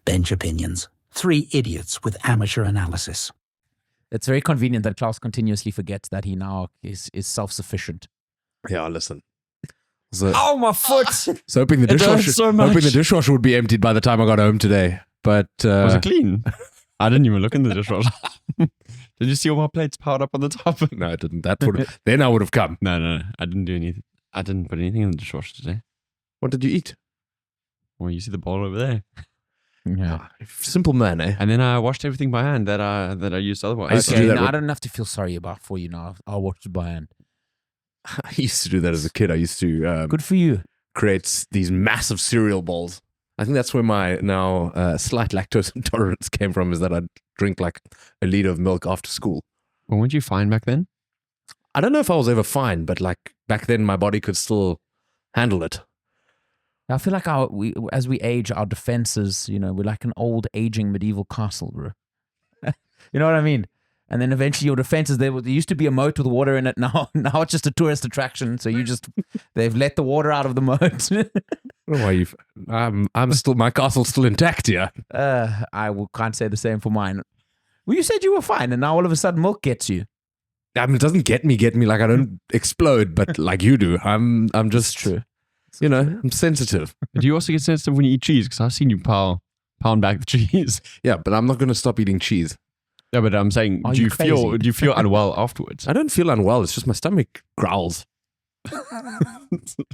Bench opinions. 3 idiots with amateur analysis. It's very convenient that Klaus continuously forgets that he now is self-sufficient. Yeah, listen. So, Oh, my foot! so hoping the dishwasher would be emptied by the time I got home today. But Was it clean? I didn't even look in the dishwasher. Did you see all my plates piled up on the top? no, I didn't. Then I would have come. No. I didn't do anything. I didn't put anything in the dishwasher today. What did you eat? Well, you see the bowl over there. Yeah. Simple man, eh? And then I washed everything by hand that I used otherwise. I used to Okay, do that now with- I don't have to feel sorry for you now. I'll watch it by hand. I used to do that as a kid. I used to Good for you. create these massive cereal bowls. I think that's where my now slight lactose intolerance came from, is that I'd drink like a liter of milk after school. Well, weren't you fine back then? I don't know if I was ever fine, but like back then my body could still handle it. I feel like as we age, our defenses, we're like an old aging medieval castle, bro. You know what I mean? And then eventually your defenses, there used to be a moat with water in it. Now it's just a tourist attraction. So they've let the water out of the moat. I'm still, my castle's still intact here. Can't say the same for mine. Well, you said you were fine, and now all of a sudden milk gets you. I mean, it doesn't get me. Like I don't explode, but like you do. I'm just True. I'm sensitive. Do you also get sensitive when you eat cheese? Because I've seen you pound back the cheese. Yeah, but I'm not going to stop eating cheese. Yeah, but I'm saying, Are do you you feel unwell afterwards? I don't feel unwell. It's just my stomach growls.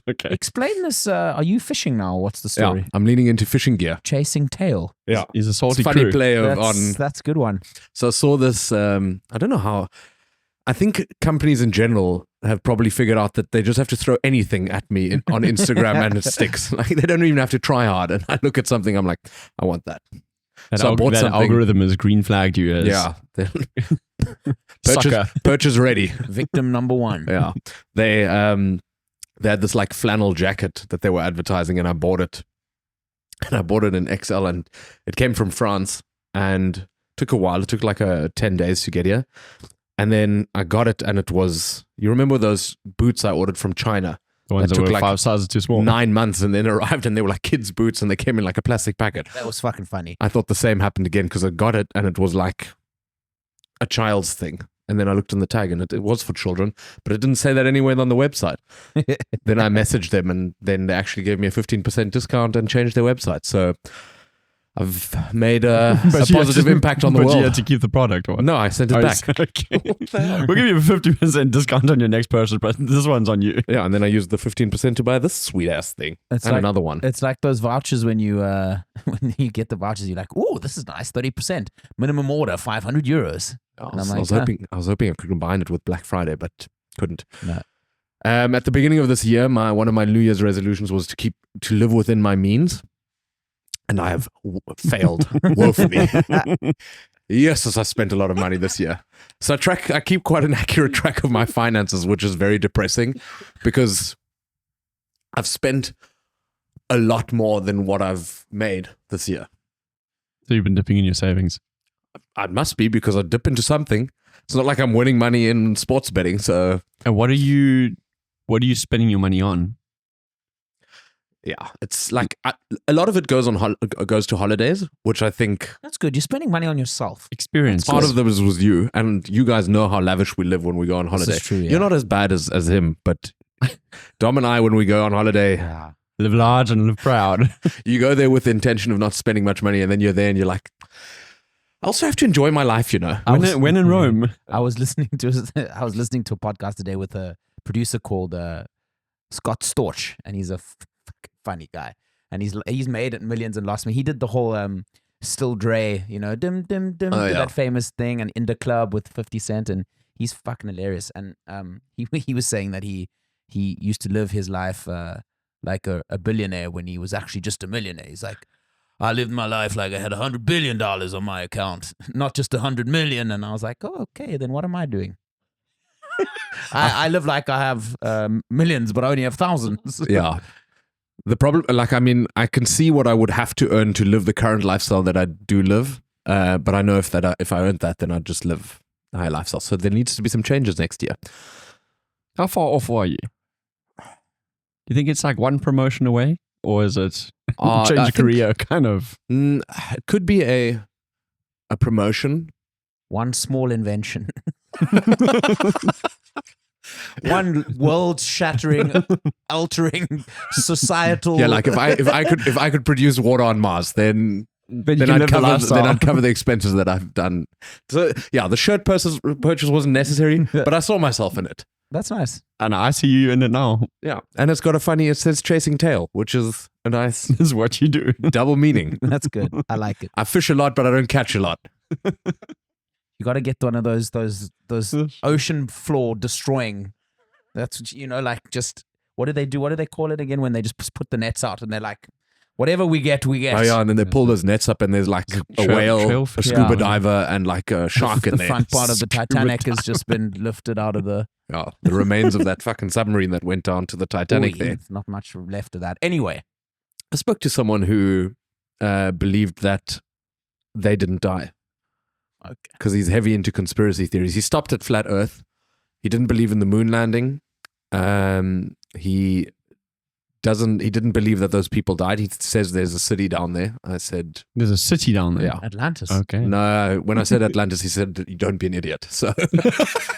Okay. Explain this. Are you fishing now? What's the story? Yeah, I'm leaning into fishing gear. Chasing tail. Yeah, He's a salty it's a funny crew. play of That's a good one. So I saw this. I don't know how. I think companies in general have probably figured out that they just have to throw anything at me on Instagram and it sticks. Like they don't even have to try hard. And I look at something, I'm like, I want that. So I bought that something. algorithm has green flagged you as Yeah. sucker. Purchase ready. Victim number 1. Yeah. They had this like flannel jacket that they were advertising, and I bought it. And I bought it in XL, and it came from France, and took a while. It took like 10 days to get here. And then I got it, and it was, you remember those boots I ordered from China? The ones That that took were like 5 sizes too small. 9 months, and then arrived, and they were like kids' boots, and they came in like a plastic packet. That was fucking funny. I thought the same happened again because I got it, and it was like a child's thing. And then I looked on the tag, and it was for children, but it didn't say that anywhere on the website. Then I messaged them, and then they actually gave me a 15% discount and changed their website. So I've made a positive impact on the But world. you had to keep the product, or what? No, I sent it back. Okay. We'll give you a 50% discount on your next purchase, but this one's on you. Yeah, and then I used the 15% to buy this sweet ass thing It's and like- another one. It's like those vouchers when you get the vouchers, you're like, "Oh, this is nice, 30%. Minimum order, 500 euros." And I'm like, I was hoping I could combine it with Black Friday, but couldn't. No. At the beginning of this year, one of my New Year's resolutions was to live within my means, and I have failed woefully. Yes, as I spent a lot of money this year. So I keep quite an accurate track of my finances, which is very depressing because I've spent a lot more than what I've made this year. So you've been dipping in your savings. I must be, because I dip into something. It's not like I'm winning money in sports betting. So And what are you spending your money on? yeah, it's like a lot of it goes to holidays, which I think That's good. You're spending money on yourself. Experience. part of them was you, and you guys know how lavish we live when we go on holiday. is true, yeah. You're not as bad as him, but Dom and I, when we go on holiday, Yeah. Live large and live proud. you go there with the intention of not spending much money, and then you're there and you're like, I also have to enjoy my life, you know. When in Rome. I was listening to a podcast today with a producer called Scott Storch, and he's a funny guy, and he's made it millions and lost me. He did the whole Still Dre, dim dim dim, Oh, yeah. that famous thing, and In the Club with 50 Cent, and he's fucking hilarious. And he was saying that he used to live his life like a billionaire when he was actually just a millionaire. He's like, I lived my life like I had $100 billion on my account, not just 100 million. And I was like, oh, okay, then what am I doing? I live like I have millions, but I only have thousands. Yeah. The problem, I can see what I would have to earn to live the current lifestyle that I do live. But I know if I earned that, then I'd just live a high lifestyle. So there needs to be some changes next year. How far off are you? Do you think it's like one promotion away? or is it I change think- career kind of? It could be a promotion. One small invention. One world-shattering, altering, societal. Yeah, like if I could produce water on Mars, then Then I'd cover the expenses that I've done. So yeah, the shirt purchase wasn't necessary, but I saw myself in it. That's nice. And I see you in it now. Yeah, and it's got it says chasing tail, which is a nice This is what you do. double meaning. That's good. I like it. I fish a lot, but I don't catch a lot. You got to get one of those ocean floor destroying. That's what like just what do they do? What do they call it again when they just put the nets out and they're like, whatever we get, we get. Oh yeah, and then they pull those nets up, and there's like a whale, trailfish. a scuba Yeah. diver, and like a shark in The there. front part of the Titanic has just been lifted out of the. Yeah, the remains of that fucking submarine that went down to the Titanic. Ooh, There, there's not much left of that. Anyway, I spoke to someone who believed that they didn't die. okay. Because he's heavy into conspiracy theories. He stopped at flat Earth. He didn't believe in the moon landing. He didn't believe that those people died. He says there's a city down there. I said, There's a city down there. yeah. Atlantis. Okay. No, when I said Atlantis, he said, you don't be an idiot. So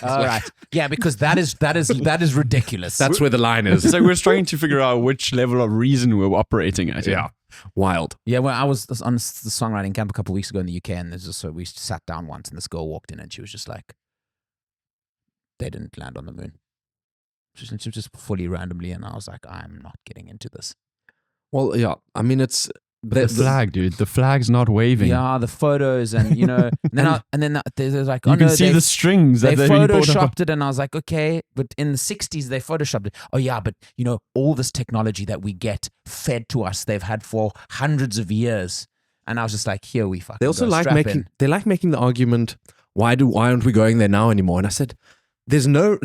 All right. Yeah, because that is ridiculous. that's where the line is. So we're trying to figure out which level of reason we're operating at. Yeah. Wild. Yeah, well, I was on the songwriting camp a couple of weeks ago in the UK, and we sat down once, and this girl walked in, and she was just like, "They didn't land on the moon." She was just fully randomly, and I was like, "I'm not getting into this." Well, yeah. I mean, it's The flag, dude. The flag's not waving. Yeah, the photos, and and then there's like, You oh can no, see the strings they that they brought up. photoshopped it, and I was like, okay, but in the 60s they photoshopped it. Oh yeah, but all this technology that we get fed to us, they've had for hundreds of years, and I was just like, here we fucking. They also go, like strap making in. the argument, why aren't we going there now anymore? And I said, there's no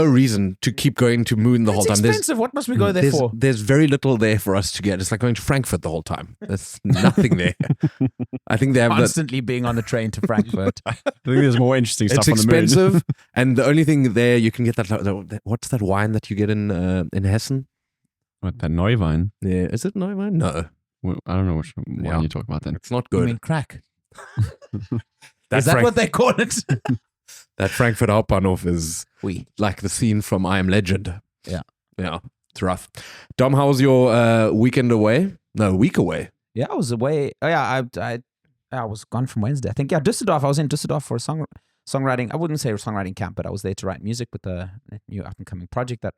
reason to keep going to moon the whole It's time. expensive. What must we go there for? There's very little there for us to get. It's like going to Frankfurt the whole time. There's nothing there. I think they have that. Constantly being on the train to Frankfurt. I think there's more interesting stuff It's on the moon. expensive, and the only thing there you can get what's that wine that you get in Hessen? What, that Neuwein? Yeah, is it Neuwein? No, Well, I don't know which one Yeah. you talk about then. it's not You good. mean crack? That Is that what they call it? that Frankfurt Hauptbahnhof is We. like the scene from I Am Legend. Yeah. Yeah, it's rough. Dom, how was your week away? Yeah, I was away. Oh yeah, I was gone from Wednesday. I think Düsseldorf. I was in Düsseldorf for a songwriting. I wouldn't say a songwriting camp, but I was there to write music with a new up and coming project that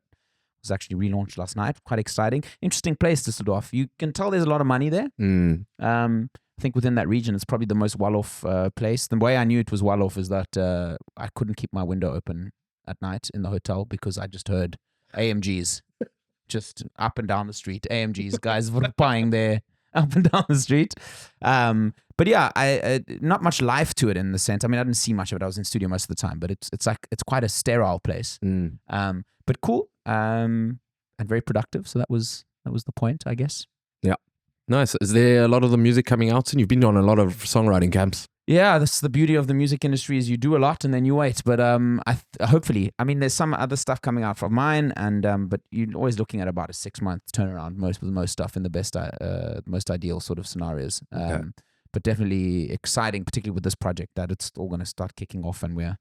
was actually relaunched last night. Quite exciting, interesting place, Düsseldorf. You can tell there's a lot of money there. I think within that region, it's probably the most well-off place. The way I knew it was well-off is that I couldn't keep my window open at night in the hotel because I just heard AMGs just up and down the street. AMGs, guys were buying there up and down the street. But yeah, I not much life to it in the sense. I mean, I didn't see much of it. I was in studio most of the time, but it's quite a sterile place. But cool and very productive. So that was the point, I guess. Nice. Is there a lot of the music coming out soon? You've been on a lot of songwriting camps. Yeah, that's the beauty of the music industry is you do a lot and then you wait. But hopefully, I mean, there's some other stuff coming out from mine, and but you're always looking at about a 6-month turnaround with most stuff in the most ideal sort of scenarios. But definitely exciting, particularly with this project, that it's all going to start kicking off, and we're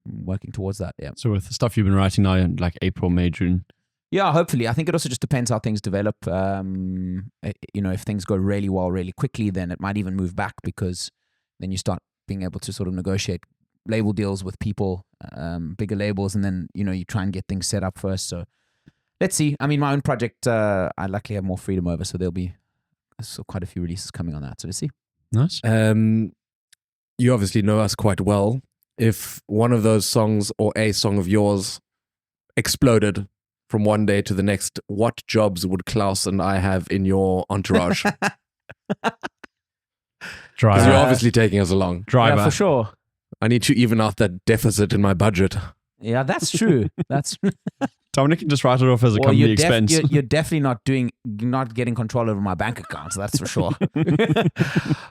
working towards that. Yeah. So with the stuff you've been writing now in like April, May, June. Yeah, hopefully. I think it also just depends how things develop. If things go really well, really quickly, then it might even move back because then you start being able to sort of negotiate label deals with people, bigger labels, and then, you try and get things set up first. So let's see. I mean, my own project, I luckily have more freedom over, so there'll be quite a few releases coming on that. So let's see. Nice. You obviously know us quite well. If one of those songs or a song of yours exploded from one day to the next, what jobs would Klaus and I have in your entourage? Because Driver. you're obviously taking us along. Driver. Yeah, for sure. I need to even out that deficit in my budget. Yeah, that's true. That's Dominic can just write it off as a well, company expense. You're definitely not getting control over my bank accounts. That's for sure.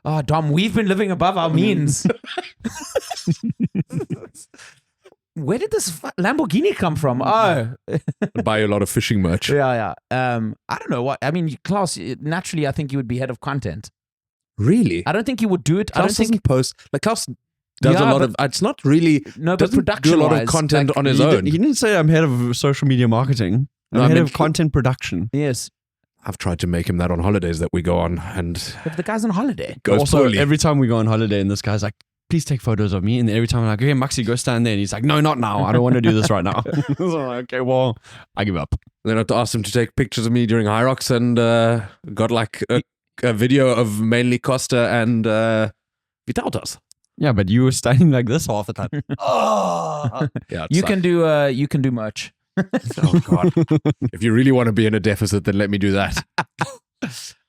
Oh, Dom, we've been living above our means. Where did this Lamborghini come from? Oh, Buy a lot of fishing merch. yeah. I don't know what. I mean, Klaus, naturally, I think you would be head of content. Really? I don't think you would do it. I don't Klaus think. doesn't post. Like Klaus does Yeah, a lot but- of. It's not really. No, but Doesn't do a lot of production-wise, content like, on his He own. didn't say I'm head of social media marketing. I'm No, I head mean, of content production. Yes, I've tried to make him that on holidays that we go on, and if the guy's on holiday. goes Also, poorly. every time we go on holiday, and this guy's like, "Please take photos of me." And every time I'm like, "Hey, Maxi, go stand there." And he's like, "No, not now. I don't want to do this right now." So I'm like, okay, well, I give up. Then I had to ask him to take pictures of me during High Rocks, and got like a video of mainly Costa and Vitautas. Yeah, but you were standing like this half the time. Yeah, You can do merch. Oh God! If you really want to be in a deficit, then let me do that.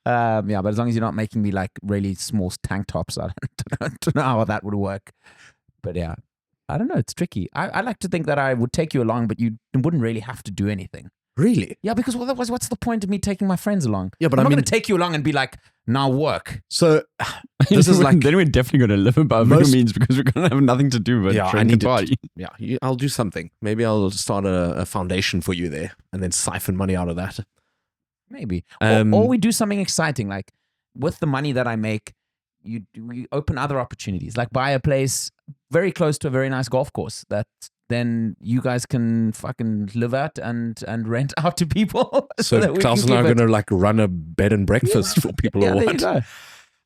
Yeah, but as long as you're not making me like really small tank tops, I don't know how that would work. But yeah, I don't know. It's tricky. I like to think that I would take you along, but you wouldn't really have to do anything. Really? Yeah, because otherwise, what's the point of me taking my friends along? Yeah, but I'm I not mean- going to take you along and be like, now work. So this is like, then we're definitely going to live above Most- our means because we're going to have nothing to do but Yeah, I drink need and to- party. yeah, I'll do something. Maybe I'll start a foundation for you there, and then siphon money out of that. Maybe. Um, or we do something exciting. Like with the money that I make, you open other opportunities. Like buy a place very close to a very nice golf course that then you guys can fucking live at and rent out to people. So that we Klaus can and I are keep it- going to like run a bed and breakfast for people Yeah, or there you what? go.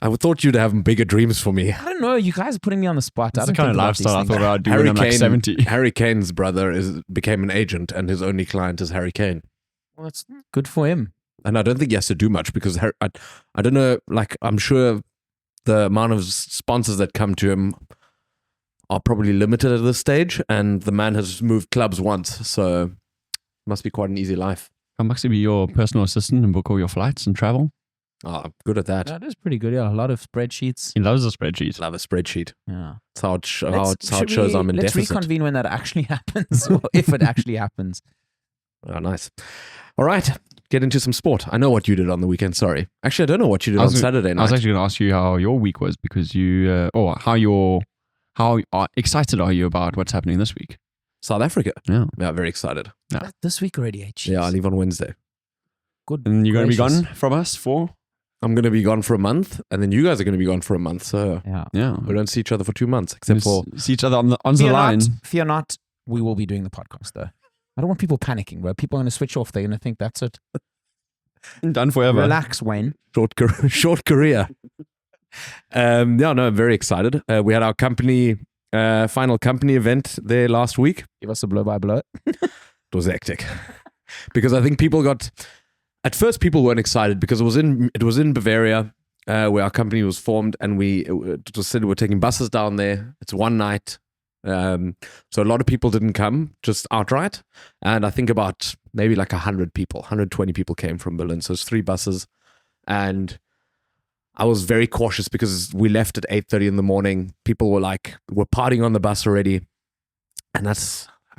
I thought you'd have bigger dreams for me. I don't know. You guys are putting me on the spot. I That's the don't kind of think about these lifestyle I things. thought I'd do when I'm like 70. Harry Kane's brother became an agent, and his only client is Harry Kane. Well, it's good for him. And I don't think he has to do much because I don't know. Like I'm sure the amount of sponsors that come to him are probably limited at this stage, and the man has moved clubs once, so it must be quite an easy life. I'll actually be your personal assistant and book all your flights and travel. Oh, I'm good at that. That is pretty good. Yeah, a lot of spreadsheets. He loves a spreadsheet. Love a spreadsheet. Yeah. It's how it Should shows I'm in let's deficit. reconvene when that actually happens, or if it actually happens. Oh, nice. All right, get into some sport. I know what you did on the weekend. Sorry, actually, I don't know what you did I on was gonna- Saturday I night. was actually going to ask you how your week was because you, how excited are you about what's happening this week? South Africa. Yeah. Yeah, very excited. That- This week already, eh? Yeah, I Jeez. leave on Wednesday. Good. And you're going to be gracious. gone from us for? I'm going to be gone for a month, and then you guys are going to be gone for a month. So Yeah. Yeah. we don't see each other for 2 months, except for see each other on the Fear line. not, fear not. We will be doing the podcast though. I don't want people panicking, bro. People are going to switch off. They're going to think that's it. Done forever. Relax, Wayne. short career. Yeah, no, I'm very excited. We had our company final company event there last week. Give us a blow by blow. It was hectic because I think people got. At first, people weren't excited because it was in Bavaria where our company was formed, and it was said we're taking buses down there. It's one night, so a lot of people didn't come just outright, and I think about maybe like 120 people came from Berlin. So it's 3 buses, and I was very cautious because we left at 8:30 in the morning. People were partying on the bus already, and I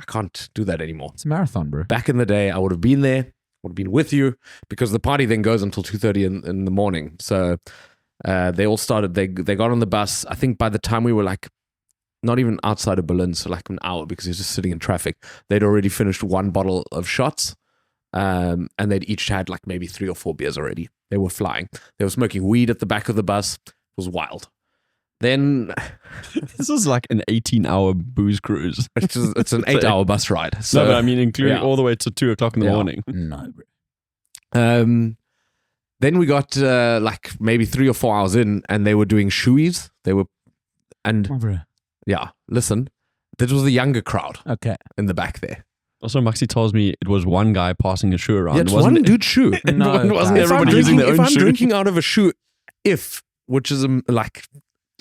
can't do that anymore. It's a marathon, bro. Back in the day, I would have been there, would have been with you, because the party then goes until 2:30 in the morning. So they all started, they got on the bus. I think by the time we were like, not even outside of Berlin, so like an hour, because he was just sitting in traffic, they'd already finished 1 bottle of shots, and they'd each had like maybe 3 or 4 beers already. They were flying. They were smoking weed at the back of the bus. It was wild. Then This is like an 18-hour booze cruise. it's an 8-hour bus ride. So No, but I mean, including yeah. all the way to 2 o'clock in the Yeah. morning. No, bro. Then we got like maybe 3 or 4 hours in, and they were doing shoeies. And Come on, bro. yeah, listen, this was the younger crowd Okay. in the back there. Also, Maxi tells me it was one guy passing a shoe around. Yeah, it's wasn't one it? dude's shoe. No, wasn't guys. everybody using their own if I'm shoe? drinking out of a shoe, which is like,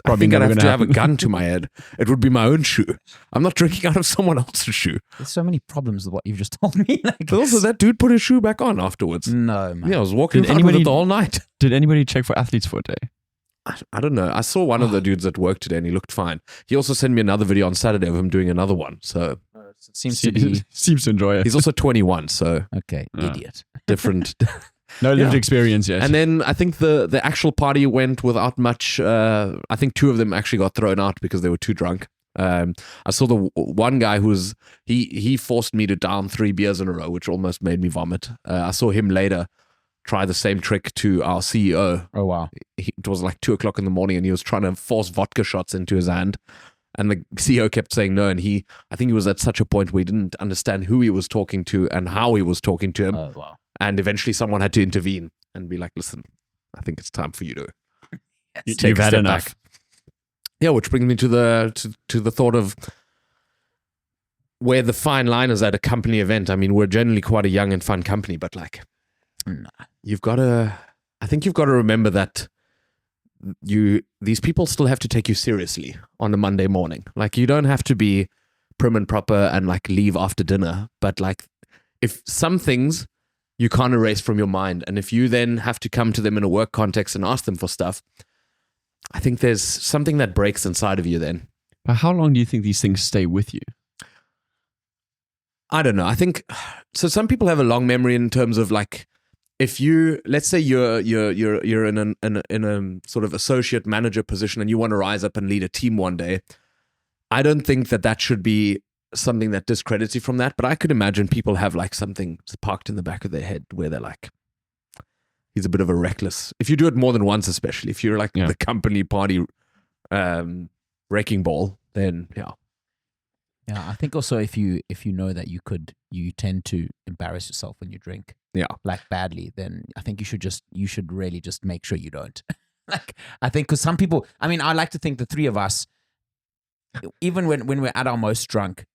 Probably I think I'd never have to gonna have a happen. gun to my head. It would be my own shoe. I'm not drinking out of someone else's shoe. There's so many problems with what you've just told me. Like, But also, that dude put his shoe back on afterwards. no, man. Yeah, I was walking Did around with anybody- it the whole night. Did anybody check for athlete's foot, eh? I don't know. I saw one of the dudes at work today, and he looked fine. He also sent me another video on Saturday of him doing another one. So It seems to be Seems to enjoy it. he's also 21, so okay. Yeah. Idiot. different. No lived Yeah. experience yet. And then I think the actual party went without much. I think 2 of them actually got thrown out because they were too drunk. I saw the one guy he forced me to down 3 beers in a row, which almost made me vomit. I saw him later try the same trick to our CEO. Oh, wow. It was like 2:00 in the morning, and he was trying to force vodka shots into his hand. And the CEO kept saying no, and I think he was at such a point where he didn't understand who he was talking to and how he was talking to him. Oh, wow. And eventually someone had to intervene and be like, listen, I think it's time for you to take You've a had step enough. back. Yeah, which brings me to the thought of where the fine line is at a company event. I mean, we're generally quite a young and fun company, but like, I think you've got to remember that these people still have to take you seriously on a Monday morning. Like, you don't have to be prim and proper and like leave after dinner, but like, if some things you can't erase from your mind, and if you then have to come to them in a work context and ask them for stuff, I think there's something that breaks inside of you then. But how long do you think these things stay with you? I don't know. I think so. Some people have a long memory in terms of like, if let's say you're in a sort of associate manager position and you want to rise up and lead a team one day, I don't think that should be something that discredits you from that. But I could imagine people have like something parked in the back of their head where they're like, he's a bit of a reckless. If you do it more than once, especially if you're like the company party wrecking ball, then yeah. Yeah, I think also if you know that you tend to embarrass yourself when you drink, like badly, then I think you should really just make sure you don't. Like, I think because some people, I mean, I like to think the three of us, even when we're at our most drunk,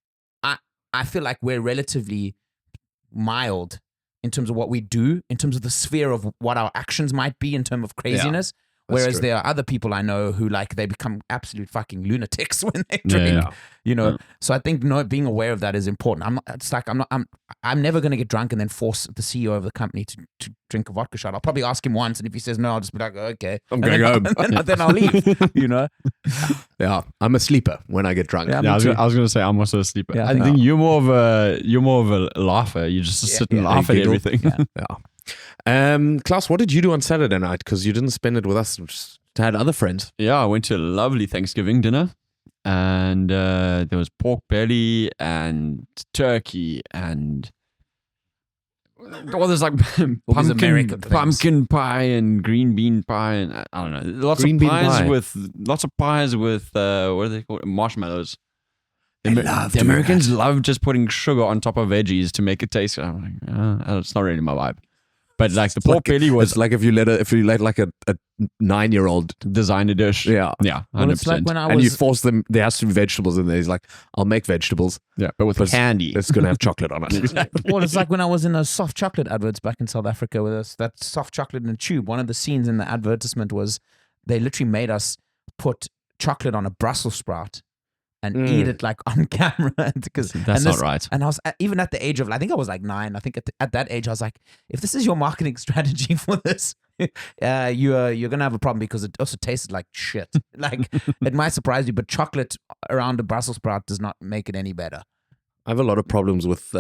I feel like we're relatively mild in terms of what we do, in terms of the sphere of what our actions might be in terms of craziness. Whereas true. there are other people I know who like they become absolute fucking lunatics when they drink, you know. So I think being aware of that is important. I'm never going to get drunk and then force the CEO of the company to drink a vodka shot. I'll probably ask him once, and if he says no, I'll just be like, okay, I'm going home. Then I'll leave. You know. Yeah, I'm a sleeper when I get drunk. Yeah, I was going to say I'm also a sleeper. Yeah, I think you're more of a laugher. You just sit and laugh at everything. Klaus, what did you do on Saturday night? Because you didn't spend it with us, just had other friends. Yeah, I went to a lovely Thanksgiving dinner, and there was pork belly and turkey and there's like pumpkin pie and green bean pie and I don't know, lots of pies with what are they called, marshmallows. The Americans love just putting sugar on top of veggies to make it taste. I'm like, it's not really my vibe. But like the pork belly was, it's like if you let like a 9-year-old design a dish. Yeah, 100%. Well, it's like when I was, and you force them. There has to be vegetables in there. He's like, I'll make vegetables. Yeah, but with candy. It's gonna have chocolate on it. well, it's like when I was in those soft chocolate adverts back in South Africa with us. That soft chocolate in a tube. One of the scenes in the advertisement was they literally made us put chocolate on a Brussels sprout and eat it like on camera because that's not right. And I was even at the age of, I think I was like 9. I think at that age I was like, if this is your marketing strategy for this, you're gonna have a problem because it also tasted like shit. Like, it might surprise you, but chocolate around a Brussels sprout does not make it any better. I have a lot of problems with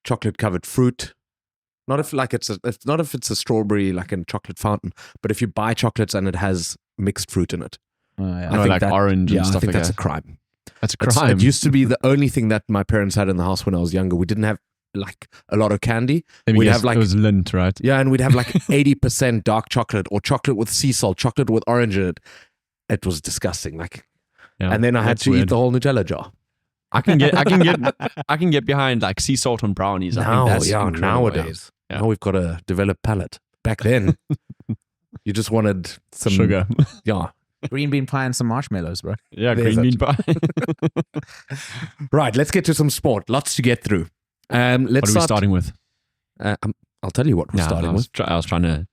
chocolate covered fruit. Not if it's a strawberry like in chocolate fountain, but if you buy chocolates and it has mixed fruit in it. I think like orange and stuff I think like that's that. a crime. That's a crime. It used to be the only thing that my parents had in the house when I was younger. We didn't have like a lot of candy. We'd have like, it was Lindt, right? Yeah, and we'd have like 80% dark chocolate or chocolate with sea salt, chocolate with orange in it. It was disgusting. Like, and then I had to eat the whole Nutella jar. I can get behind like sea salt on brownies. I think that's incredible, nowadays. Yeah. Now we've got a developed palate. Back then, you just wanted some sugar. Yeah. Green bean pie and some marshmallows, bro. Yeah, green bean pie. Right, let's get to some sport. Lots to get through. What are we starting with? I'll tell you what we're starting with. I was trying to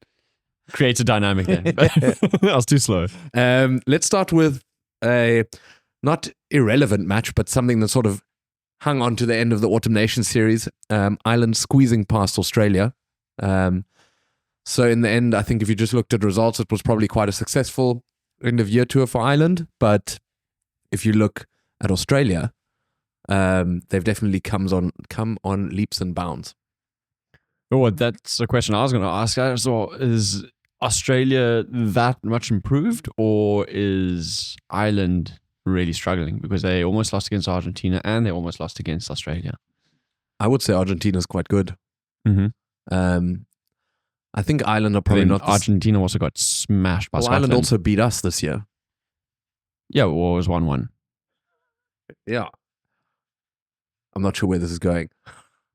create a dynamic there. I was too slow. Let's start with a not irrelevant match, but something that sort of hung on to the end of the Autumn Nations series. Ireland squeezing past Australia. So in the end, I think if you just looked at results, it was probably quite a successful end of year tour for Ireland. But if you look at Australia, they've definitely come on leaps and bounds. Oh, that's a question I was going to ask. So is Australia that much improved, or is Ireland really struggling because they almost lost against Argentina and they almost lost against Australia. I would say Argentina's quite good. Mm-hmm. I think Ireland are probably not. Argentina also got smashed by Scotland. Ireland also beat us this year. Yeah, well, it was 1-1. Yeah. I'm not sure where this is going.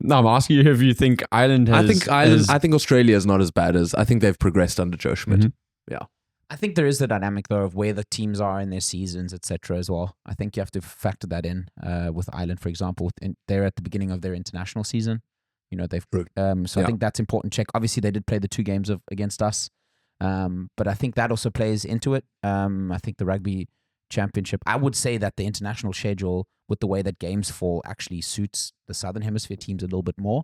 No, I'm asking you if you think Ireland has... I think Australia is not as bad as... I think they've progressed under Joe Schmidt. Mm-hmm. Yeah. I think there is the dynamic, though, of where the teams are in their seasons, etc. as well. I think you have to factor that in with Ireland, for example. They're at the beginning of their international season. You know, they've... I think that's important check. Obviously, they did play the 2 games against us. But I think that also plays into it. I think the rugby championship, I would say that the international schedule, with the way that games fall, actually suits the Southern Hemisphere teams a little bit more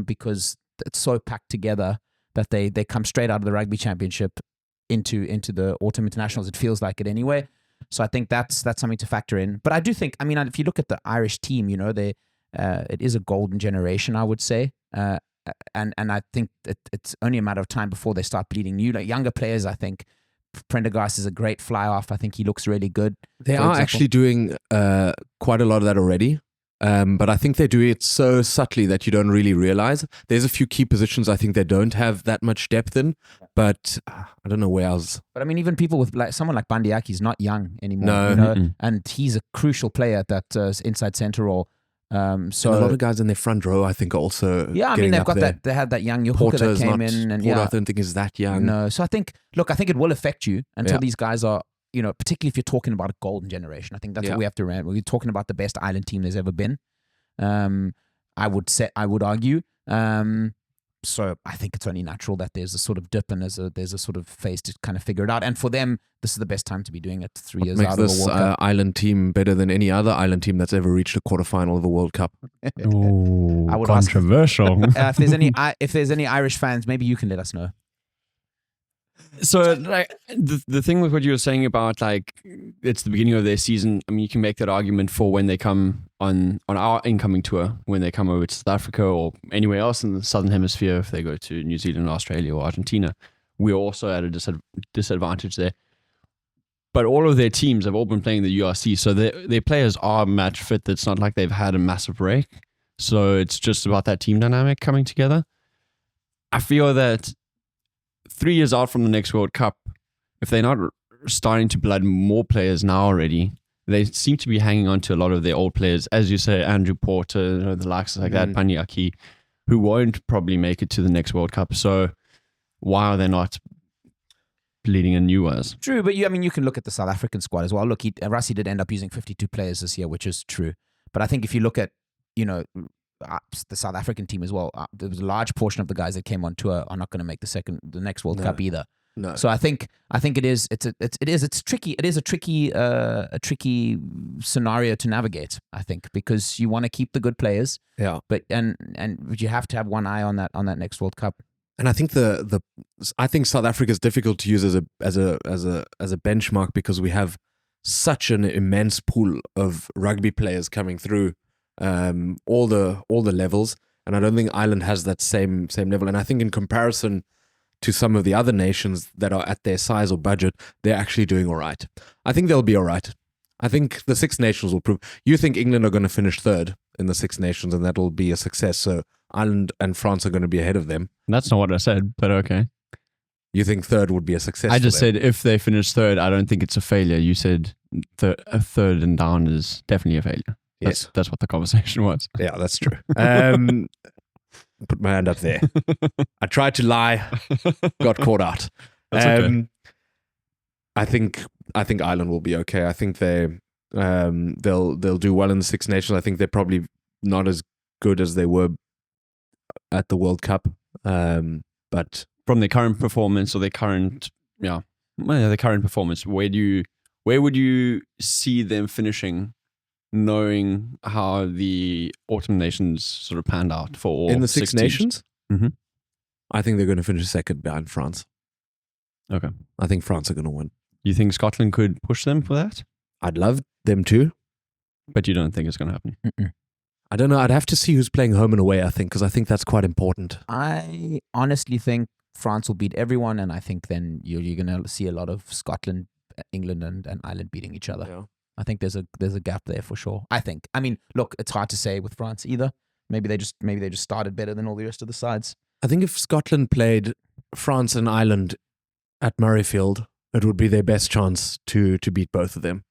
because it's so packed together that they come straight out of the rugby championship into the autumn internationals. It feels like it anyway. So I think that's something to factor in. But I do think, I mean, if you look at the Irish team, you know, it is a golden generation, I would say. And I think that it's only a matter of time before they start bleeding new. Like younger players, I think Prendergast is a great fly-off. I think he looks really good. They are actually doing quite a lot of that already. But I think they do it so subtly that you don't really realize. There's a few key positions I think they don't have that much depth in, but I don't know where else. But I mean, even people with like someone like Bandiaki is not young anymore, No. you know, and he's a crucial player at that inside center role. So and a lot of guys in their front row, I think, are also. Yeah, I mean, they've got that. They had that young hooker that came in, and Porter, I don't think is that young. No, so I think it will affect you until these guys are, you know, particularly if you're talking about a golden generation. I think that's what we have to remember. We're talking about the best Ireland team there's ever been. I would argue. So I think it's only natural that there's a sort of dip and there's a sort of phase to kind of figure it out. And for them, this is the best time to be doing it. 3 years out of the World Cup. Makes this Ireland team better than any other Ireland team that's ever reached a quarterfinal of a World Cup. Ooh, I would controversial. Ask, if there's any Irish fans, maybe you can let us know. So, like the thing with what you were saying about like it's the beginning of their season. I mean, you can make that argument for when they come on our incoming tour, when they come over to South Africa or anywhere else in the Southern Hemisphere. If they go to New Zealand, Australia, or Argentina, we're also at a disadvantage there. But all of their teams have all been playing the URC, so their players are match fit. It's not like they've had a massive break. So it's just about that team dynamic coming together. I feel that 3 years out from the next World Cup, if they're not starting to blood more players now already, they seem to be hanging on to a lot of their old players, as you say, Andrew Porter, you know, the likes like that, Bandiaki, who won't probably make it to the next World Cup. So why are they not bleeding in new ones? True, but you can look at the South African squad as well. Look, Rassie did end up using 52 players this year, which is true. But I think if you look at, you know, the South African team as well, there was a large portion of the guys that came on tour are not going to make the next World Cup either. No. So I think it's tricky. It is a tricky scenario to navigate, I think, because you want to keep the good players. Yeah. But you have to have one eye on that next World Cup. And I think I think South Africa is difficult to use as a benchmark because we have such an immense pool of rugby players coming through. All the levels, and I don't think Ireland has that same level. And I think in comparison to some of the other nations that are at their size or budget, they're actually doing all right. I think they'll be all right. I think the Six Nations will prove. You think England are going to finish third in the Six Nations, and that'll be a success. So Ireland and France are going to be ahead of them. That's not what I said, but okay. You think third would be a success? I just said if they finish third, I don't think it's a failure. You said a third and down is definitely a failure. That's what the conversation was. Yeah, that's true. Put my hand up there. I tried to lie, got caught out. That's okay. I think Ireland will be okay. I think they'll do well in the Six Nations. I think they're probably not as good as they were at the World Cup. But from their current performance or their current performance, where would you see them finishing? Knowing how the Autumn Nations sort of panned out for all in the Six Nations, I think they're going to finish second behind France. Okay. I think France are going to win. You think Scotland could push them for that? I'd love them to. But you don't think it's going to happen? I don't know. I'd have to see who's playing home and away, I think, because I think that's quite important. I honestly think France will beat everyone, and I think then you're going to see a lot of Scotland, England, and Ireland beating each other. Yeah. I think there's a gap there for sure. I mean, look, it's hard to say with France either. Maybe they just started better than all the rest of the sides. I think if Scotland played France and Ireland at Murrayfield, it would be their best chance to beat both of them.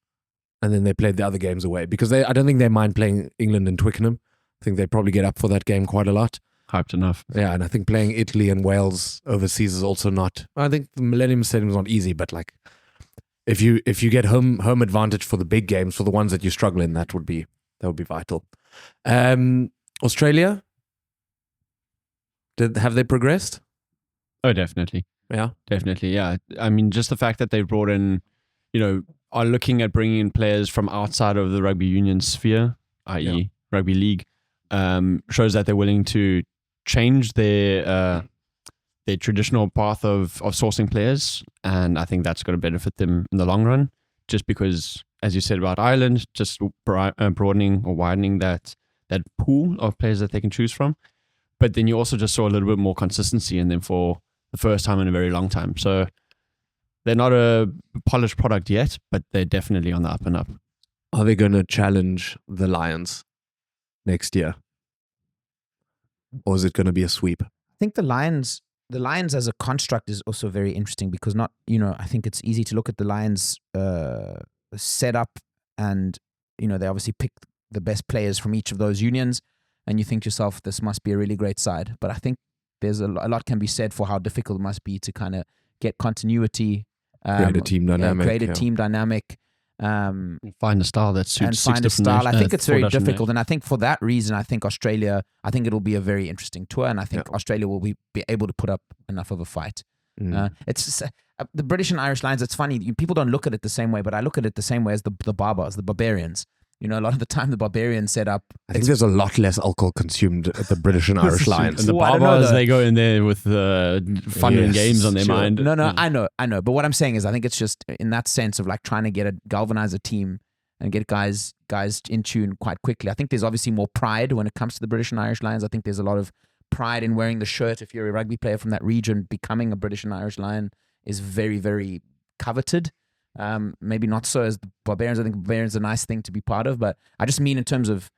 And then they played the other games away because I don't think they mind playing England and Twickenham. I think they'd probably get up for that game quite a lot. Hyped enough. Yeah, and I think playing Italy and Wales overseas is also not. I think the Millennium Stadium is not easy, but like if you get home advantage for the big games, for the ones that you struggle in, that would be vital. Australia, have they progressed? Oh, definitely. Yeah, definitely. Yeah, I mean, just the fact that they brought in, are looking at bringing in players from outside of the rugby union sphere, i.e., rugby league, shows that they're willing to change their traditional path of sourcing players, and I think that's going to benefit them in the long run. Just because, as you said about Ireland, just broadening or widening that pool of players that they can choose from. But then you also just saw a little bit more consistency in them for the first time in a very long time. So they're not a polished product yet, but they're definitely on the up and up. Are they going to challenge the Lions next year? Or is it going to be a sweep? I think the Lions as a construct is also very interesting because I think it's easy to look at the Lions setup and, they obviously pick the best players from each of those unions and you think to yourself, this must be a really great side. But I think there's a lot can be said for how difficult it must be to kind of get continuity, create a team dynamic. Find a style that suits and find a style. I think it's very difficult, and I think for that reason, I think Australia. I think it'll be a very interesting tour, and I think Australia will be able to put up enough of a fight. It's the British and Irish Lions. It's funny, people don't look at it the same way, but I look at it the same way as the Barbars, the Barbarians. A lot of the time the Barbarians set up. I think there's a lot less alcohol consumed at the British and Irish Lions. And the Barbars, they go in there with fun and games on their mind. No, I know. But what I'm saying is I think it's just in that sense of like trying to galvanize a team and get guys in tune quite quickly. I think there's obviously more pride when it comes to the British and Irish Lions. I think there's a lot of pride in wearing the shirt. If you're a rugby player from that region, becoming a British and Irish Lion is very, very coveted. Maybe not so as the Barbarians. I think Barbarians are a nice thing to be part of, but I just mean in terms of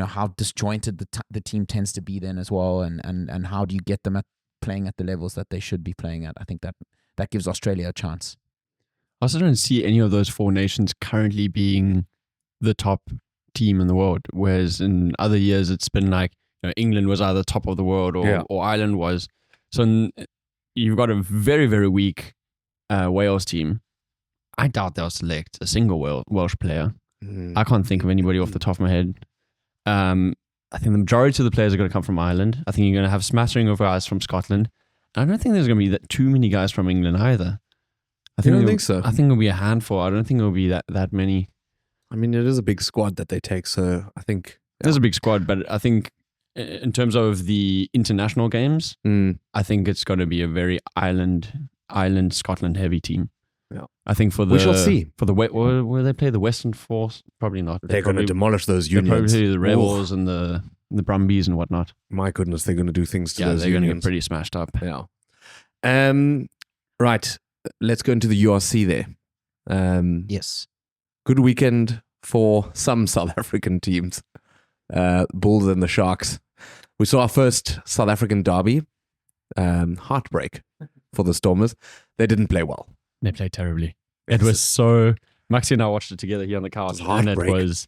how disjointed the team tends to be then as well, and how do you get them playing at the levels that they should be playing at. I think that gives Australia a chance. I also don't see any of those four nations currently being the top team in the world, whereas in other years it's been like England was either top of the world or Ireland was. So you've got a very, very weak Wales team. I doubt they'll select a single Welsh player. I can't think of anybody off the top of my head. I think the majority of the players are going to come from Ireland. I think you're going to have a smattering of guys from Scotland. I don't think there's going to be too many guys from England either. I don't think so. I think it'll be a handful. I don't think it'll be that many. I mean, it is a big squad that they take, so I think... It is a big squad, but I think in terms of the international games, I think it's going to be a very Scotland heavy team. Yeah. I think we shall see. For the will they play the Western Force? Probably not. They're going to demolish those unions. Probably the Rebels and the Brumbies and whatnot. My goodness, they're going to do things to those unions. Yeah, they're going to get pretty smashed up. Yeah. Right. Let's go into the URC there. Yes. Good weekend for some South African teams. Bulls and the Sharks. We saw our first South African derby. Heartbreak for the Stormers. They didn't play well. They played terribly. It was so... Maxi and I watched it together here on the couch. And it was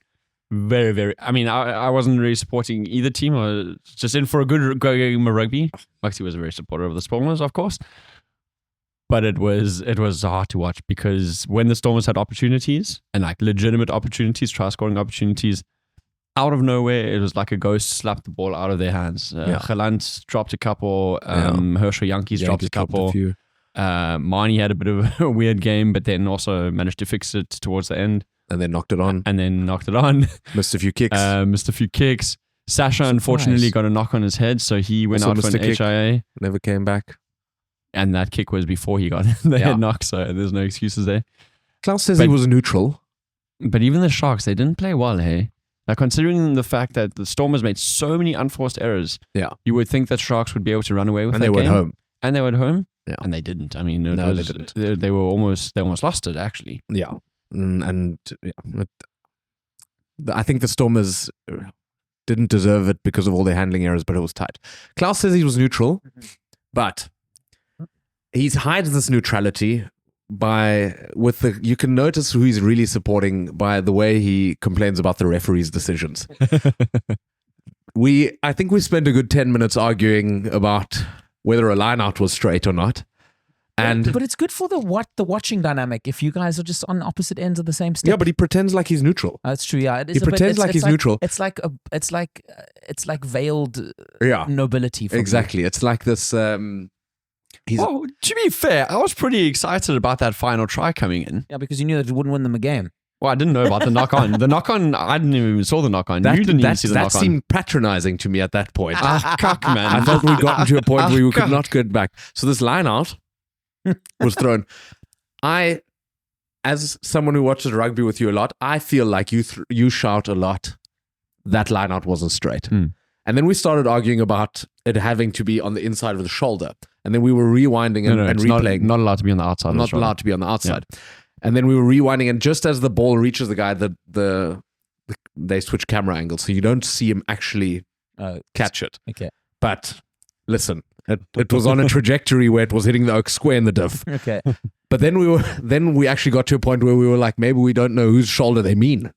very, very... I mean, I wasn't really supporting either team. I was just in for a good game of rugby. Maxi was a very supporter of the Stormers, of course. But it was hard to watch because when the Stormers had opportunities, and like legitimate opportunities, try-scoring opportunities, out of nowhere, it was like a ghost slapped the ball out of their hands. Gelant dropped a couple. Herschel Yankees dropped a couple. Marnie had a bit of a weird game, but then also managed to fix it towards the end. And then knocked it on. Missed a few kicks. Sasha, unfortunately, got a knock on his head, so he went out for an HIA. Never came back. And that kick was before he got the head knock, so there's no excuses there. Klaus says he was neutral. But even the Sharks, they didn't play well, hey? Now, considering the fact that the Stormers made so many unforced errors, you would think that Sharks would be able to run away with that game. And they were at home. And they were at home. Yeah. And they didn't. I mean, they didn't. They almost lost it, actually. Yeah. And I think the Stormers didn't deserve it because of all their handling errors, but it was tight. Klaus says he was neutral, but he hides this neutrality you can notice who he's really supporting by the way he complains about the referee's decisions. I think we spent a good 10 minutes arguing about whether a line out was straight or not. But it's good for the watching dynamic if you guys are just on opposite ends of the same stick. Yeah, but he pretends like he's neutral. That's true. Yeah, it is. He pretends like he's neutral. It's like veiled nobility. Exactly. It's like this. Well, to be fair, I was pretty excited about that final try coming in. Yeah, because you knew that it wouldn't win them a game. Well, I didn't know about the knock-on. The knock-on, I didn't even saw the knock-on. You didn't even see the knock-on. That seemed patronizing to me at that point. Cuck, man. I thought we'd gotten to a point where we could not get back. So this line out was thrown. As someone who watches rugby with you a lot, I feel like you shout a lot, that line out wasn't straight. And then we started arguing about it having to be on the inside of the shoulder. And then we were rewinding and replaying. Not allowed to be on the outside. Not allowed to be on the outside. Yeah. And then we were rewinding, and just as the ball reaches the guy, they switch camera angles, so you don't see him actually catch it. Okay. But listen, it was on a trajectory where it was hitting the oak square in the diff. Okay. But then we actually got to a point where we were like, maybe we don't know whose shoulder they mean.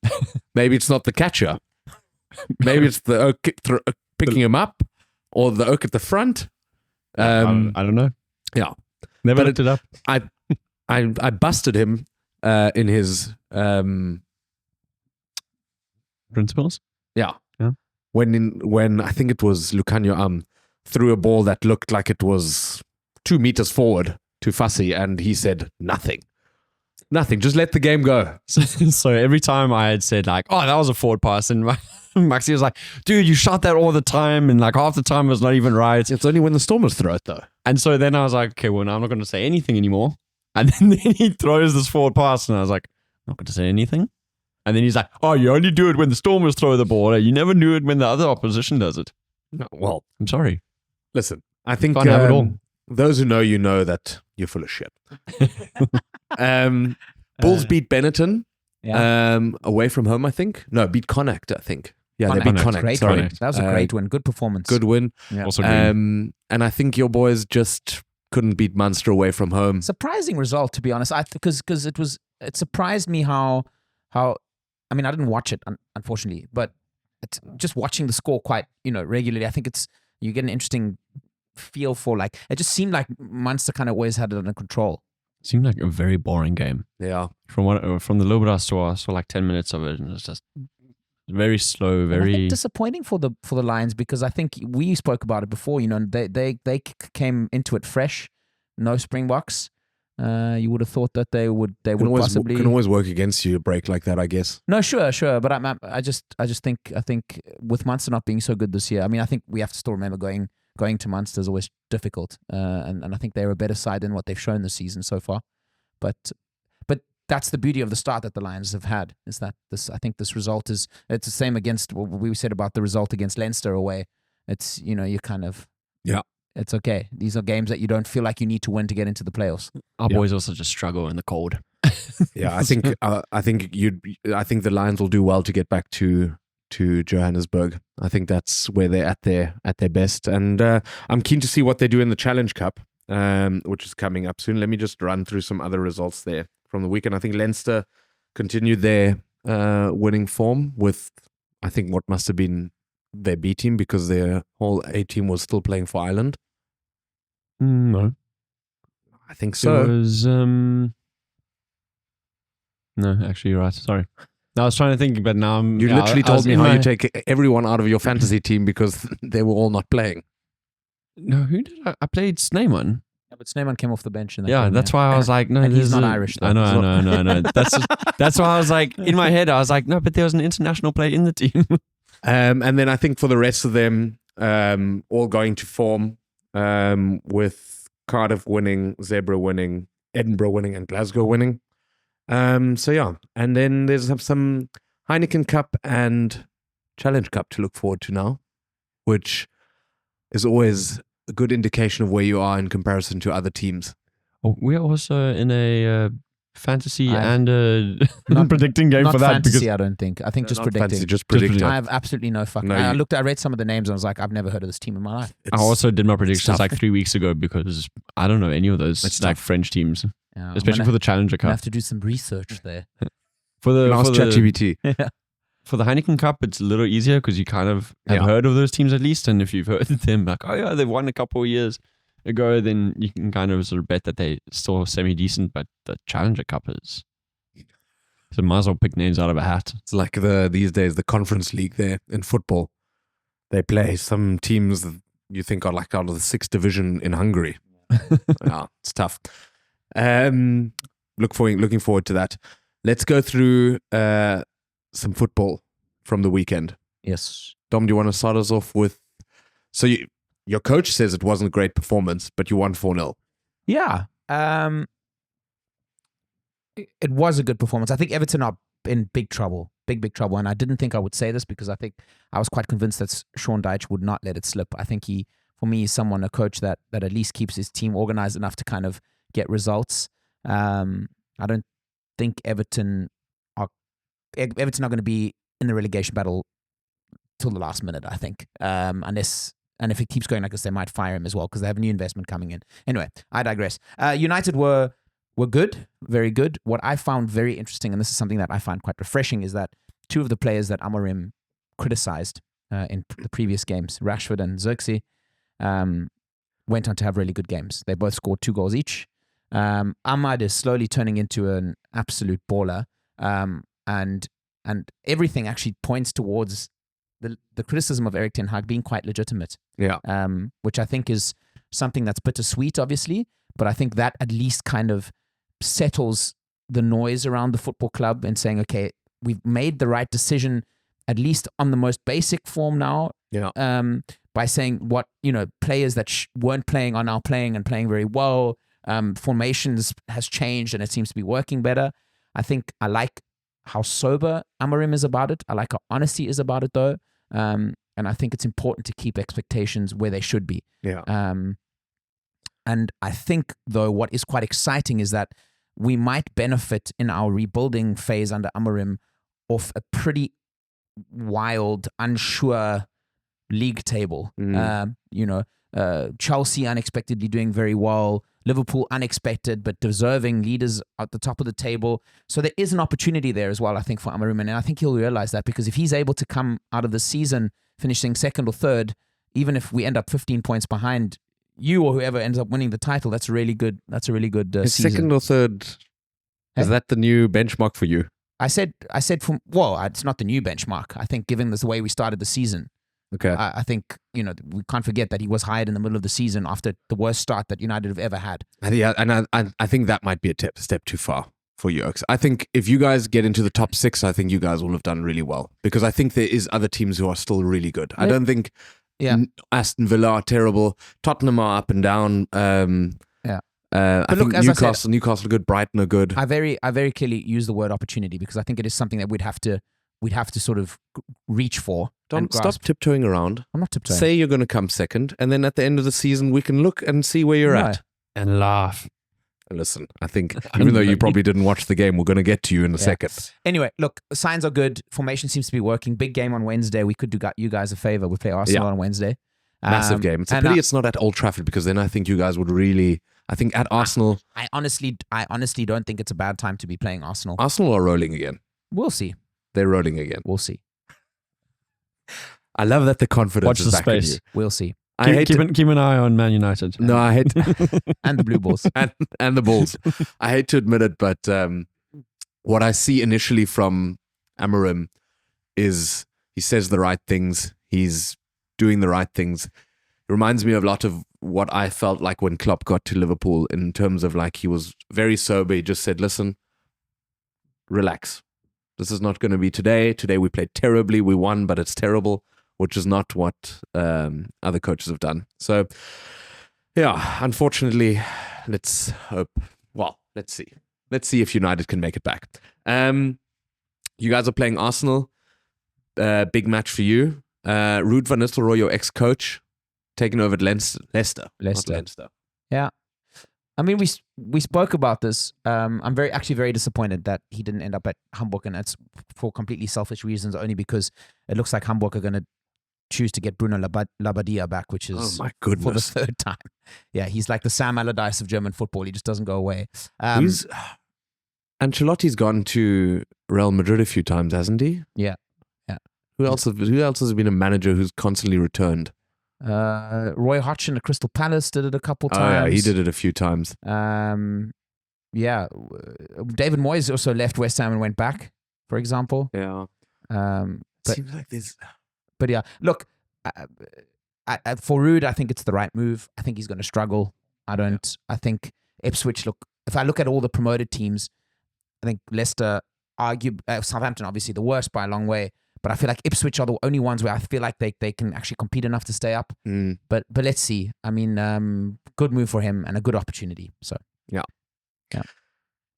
Maybe it's not the catcher. Maybe it's the oak picking him up, or the oak at the front. I don't know. Yeah. Never looked it up. I busted him in his principles. Yeah. When I think it was Lucanio threw a ball that looked like it was 2 meters forward to Fussy, and he said nothing. Just let the game go. So every time I had said like, oh, that was a forward pass, and Maxi was like, dude, you shot that all the time, and like half the time it was not even right. It's only when the Stormers throw it though. And so then I was like, okay, well, now I'm not going to say anything anymore. And then he throws this forward pass, and I was like, I'm not going to say anything. And then he's like, oh, you only do it when the Stormers throw the ball. You never do it when the other opposition does it. No, well, I'm sorry. Listen, I think Can't have it all. Those who know you know that you're full of shit. Bulls beat Benetton away from home, I think. No, beat Connacht, I think. Yeah, they beat Connacht. Great Sorry. win. That was a great win. Good performance. Good win. Yeah. Also green. And I think your boys just couldn't beat Munster away from home. Surprising result, to be honest. Because it surprised me how I mean, I didn't watch it unfortunately, but it's just watching the score quite regularly. I think you get an interesting feel for like it just seemed like Munster kind of always had it under control. Seemed like a very boring game. Yeah. From the little bit I saw like 10 minutes of it, and it's just very slow, very And I think disappointing for the Lions, because I think we spoke about it before. They came into it fresh, no Springboks. You would have thought that they would possibly can always work against you a break like that, I guess. No, sure, but I just think with Munster not being so good this year, I mean, I think we have to still remember going to Munster is always difficult, and I think they're a better side than what they've shown this season so far. But that's the beauty of the start that the Lions have had, is that I think this result it's the same against what we said about the result against Leinster away. It's you kind of it's okay. These are games that you don't feel like you need to win to get into the playoffs. Our boys also just struggle in the cold. Yeah, I think the Lions will do well to get back to Johannesburg. I think that's where they're at their best, and I'm keen to see what they do in the Challenge Cup, which is coming up soon. Let me just run through some other results there from the weekend. I think Leinster continued their winning form with, I think, what must have been their B team, because their whole A team was still playing for Ireland. No, I think so. It was no, actually, you're right. Sorry. I was trying to think, but now You literally told me how you take everyone out of your fantasy team because they were all not playing. No, who did I played Sneeman. Yeah, but Sneeman came off the bench. That's why I was like, no, and he's not Irish. Though. I know. That's why I was like, in my head, I was like, no, but there was an international player in the team. And then I think for the rest of them, all going to form, with Cardiff winning, Zebra winning, Edinburgh winning, and Glasgow winning. So yeah, and then there's some Heineken Cup and Challenge Cup to look forward to now, which is always a good indication of where you are in comparison to other teams. Oh, we're also in a fantasy I've- and Not- predicting game Not for that fantasy, because I don't think. I think just Not predicting. fantasy, just predicting. I have absolutely no fucking. No, I read some of the names and I was like, I've never heard of this team in my life. I also did my predictions tough. like 3 weeks ago because I don't know any of those It's like tough. French teams, Yeah, especially for the Challenger I Cup. have to do some research there. For the Ask for the, ChatGPT. for the Heineken Cup, it's a little easier because you kind of have Yeah. heard of those teams at least, and if you've heard them, like, oh yeah, they won a couple of years ago, then you can kind of sort of bet that they still semi decent. But the Challenger Cup is, so might as well pick names out of a hat. It's like these days the Conference League there in football. They play some teams that you think are like out of the 6th division in Hungary. Yeah, it's tough. Looking forward to that. Let's go through some football from the weekend. Yes. Dom, do you want to start us off with? So your coach says it wasn't a great performance, but you won 4-0. Yeah. It was a good performance. I think Everton are in big trouble. Big trouble. And I didn't think I would say this because I think I was quite convinced that Sean Dyche would not let it slip. I think for me, is a coach that at least keeps his team organized enough to kind of get results. I don't think Everton are going to be in the relegation battle till the last minute, I think. And if it keeps going like this, they might fire him as well because they have a new investment coming in. Anyway, I digress. United were good, very good. What I found very interesting, and this is something that I find quite refreshing, is that 2 of the players that Amorim criticized in the previous games, Rashford and Xerxes, went on to have really good games. They both scored 2 goals each. Ahmad is slowly turning into an absolute baller, and everything actually points towards the criticism of Erik ten Hag being quite legitimate. Yeah. Which I think is something that's bittersweet, obviously, but I think that at least kind of settles the noise around the football club and saying, okay, we've made the right decision, at least on the most basic form now. Yeah. By saying what, players that weren't playing are now playing and playing very well. Formations has changed and it seems to be working better. I think I like how sober Amorim is about it. I like how honesty is about it, though. And I think it's important to keep expectations where they should be. Yeah. And I think, though, what is quite exciting is that we might benefit in our rebuilding phase under Amorim off a pretty wild, unsure league table. Chelsea unexpectedly doing very well. Liverpool unexpected but deserving leaders at the top of the table. So there is an opportunity there as well, I think, for Amorim. And I think he'll realize that because if he's able to come out of the season finishing 2nd or 3rd, even if we end up 15 points behind you or whoever ends up winning the title, that's a really good Is season. 2nd or 3rd, Hey? is that the new benchmark for you? I said it's not the new benchmark. I think given the way we started the season, Okay. I think, we can't forget that he was hired in the middle of the season after the worst start that United have ever had. And I think that might be a step too far for you. I think if you guys get into the top 6, I think you guys will have done really well because I think there is other teams who are still really good. I don't think Aston Villa are terrible. Tottenham are up and down. I think as I said, Newcastle are good. Brighton are good. I very clearly use the word opportunity because I think it is something that we'd have to sort of reach for. Don't stop tiptoeing around. I'm not tiptoeing. Say you're going to come 2nd, and then at the end of the season, we can look and see where you're at. And laugh. Listen, I think even though you probably didn't watch the game, we're going to get to you in a second. Anyway, look, signs are good. Formation seems to be working. Big game on Wednesday. We could do you guys a favor. We play Arsenal on Wednesday. Massive game. It's a pity it's not at Old Trafford because then I think you guys would really... I think at Arsenal... I honestly don't think it's a bad time to be playing Arsenal. Arsenal are rolling again. We'll see. They're rolling again. We'll see. I love that the confidence Watch is the back in space. you. We'll see. Keep an eye on Man United. No, I hate... And the Blue Bulls. and the Bulls. I hate to admit it, but what I see initially from Amorim is he says the right things. He's doing the right things. It reminds me of a lot of what I felt like when Klopp got to Liverpool in terms of like he was very sober. He just said, listen, relax. This is not going to be today. Today we played terribly. We won, but it's terrible, which is not what other coaches have done. So, yeah, unfortunately, let's hope. Well, let's see. Let's see if United can make it back. You guys are playing Arsenal. Big match for you. Ruud van Nistelrooy, your ex-coach, taking over at Leicester. Not Leinster. Yeah. I mean, we spoke about this. I'm very disappointed that he didn't end up at Hamburg, and it's for completely selfish reasons, only because it looks like Hamburg are going to choose to get Bruno Labbadia back, which is Oh my goodness. for the third time. Yeah, he's like the Sam Allardyce of German football. He just doesn't go away. Ancelotti's gone to Real Madrid a few times, hasn't he? Yeah. Who else has been a manager who's constantly returned? Roy Hodgson at Crystal Palace did it a couple times. Oh yeah, he did it a few times. Yeah. David Moyes also left West Ham and went back, for example. Yeah. Seems like there's... But yeah, look, for Ruud, I think it's the right move. I think he's going to struggle. I think Ipswich, if I look at all the promoted teams, I think Leicester, Southampton, obviously the worst by a long way. But I feel like Ipswich are the only ones where I feel like they can actually compete enough to stay up. But let's see. I mean, good move for him and a good opportunity. So yeah.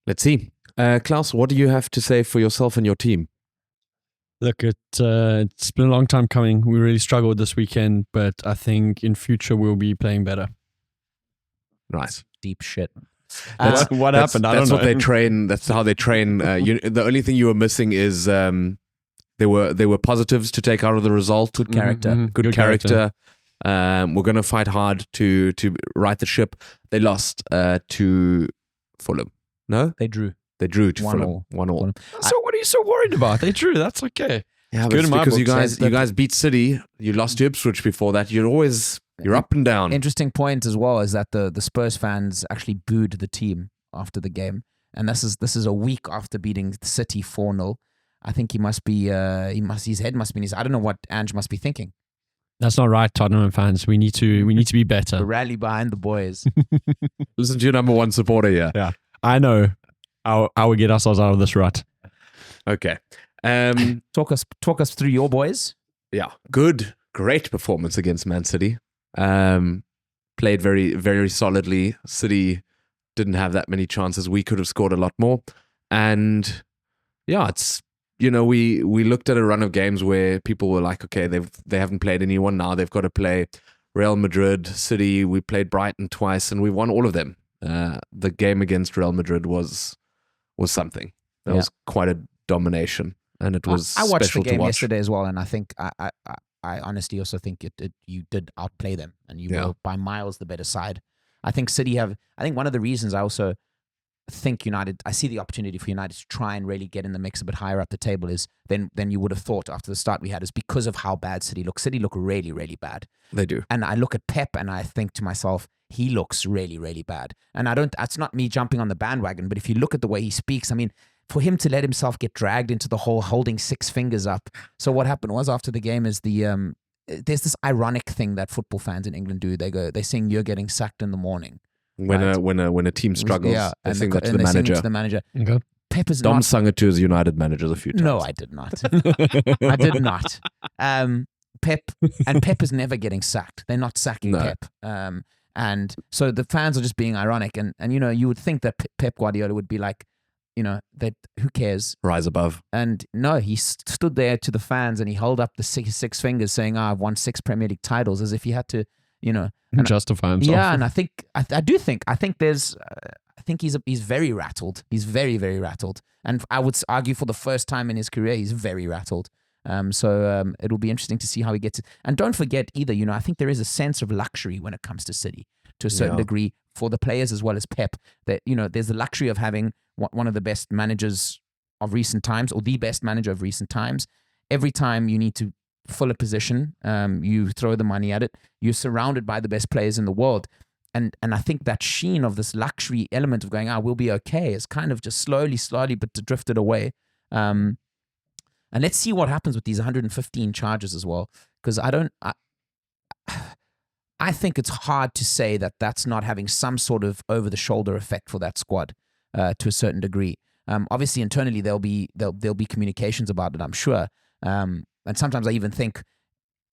Let's see. Klaus, what do you have to say for yourself and your team? Look, it's been a long time coming. We really struggled this weekend, but I think in future we'll be playing better. Nice. Deep shit. What happened? I don't know. That's what they train. That's how they train. The only thing you were missing is there were positives to take out of the result. Good character. Mm-hmm. Good character. We're going to fight hard to right the ship. They lost to Fulham. No? They drew. They drew to 1-1. Fulham. 1-1. So what are you so worried about? They drew. That's okay. Yeah, good but in my because books. you guys beat City. You lost to Ipswich before that. You're up and down. Interesting point as well is that the Spurs fans actually booed the team after the game, and this is a week after beating City 4-0. I think his head must be in his. I don't know what Ange must be thinking. That's not right, Tottenham fans. We need to be better. Rally behind the boys. Listen to your number one supporter here. Yeah, I know. I will get ourselves out of this rut. Okay. Talk us through your boys. Yeah, great performance against Man City. Played very, very solidly. City didn't have that many chances. We could have scored a lot more. And yeah, it's, we looked at a run of games where people were like, okay, they haven't played anyone now. They've got to play Real Madrid, City. We played Brighton twice and we won all of them. The game against Real Madrid was something. That was quite a domination. And it was I watched special the game to watch. yesterday as well, and I think I honestly also think you did outplay them, and you were by miles the better side. I think one of the reasons I also think United, I see the opportunity for United to try and really get in the mix a bit higher up the table is than you would have thought after the start we had, is because of how bad City look. City look really, really bad. They do. And I look at Pep and I think to myself, he looks really, really bad. And it's not me jumping on the bandwagon, but if you look at the way he speaks, I mean, for him to let himself get dragged into the whole holding six fingers up. So what happened was after the game is there's this ironic thing that football fans in England do. They sing "You're getting sacked in the morning." When a team struggles, they sing that to the manager. Sing it to the manager. Okay. Pep is Dom not. sung it to his United managers a few times. No, I did not. I did not. Pep is never getting sacked. They're not sacking Pep. And so the fans are just being ironic. And you would think that Pep Guardiola would be like, that who cares? Rise above. And no, he stood there to the fans and he held up the six fingers saying, I've won 6 Premier League titles, as if he had to, justify himself. Yeah, and I think he's very rattled. He's very, very rattled. And I would argue for the first time in his career, he's very rattled. So it'll be interesting to see how he gets it. And don't forget either, I think there is a sense of luxury when it comes to City to a certain degree for the players as well as Pep. That, there's the luxury of having one of the best managers of recent times, or the best manager of recent times. Every time you need to fill a position, you throw the money at it. You're surrounded by the best players in the world. And I think that sheen of this luxury element of going, we'll be okay, is kind of just slowly, but drifted away. And let's see what happens with these 115 charges as well. Because I think it's hard to say that that's not having some sort of over-the-shoulder effect for that squad to a certain degree. Obviously, internally, there'll be communications about it, I'm sure. And sometimes I even think,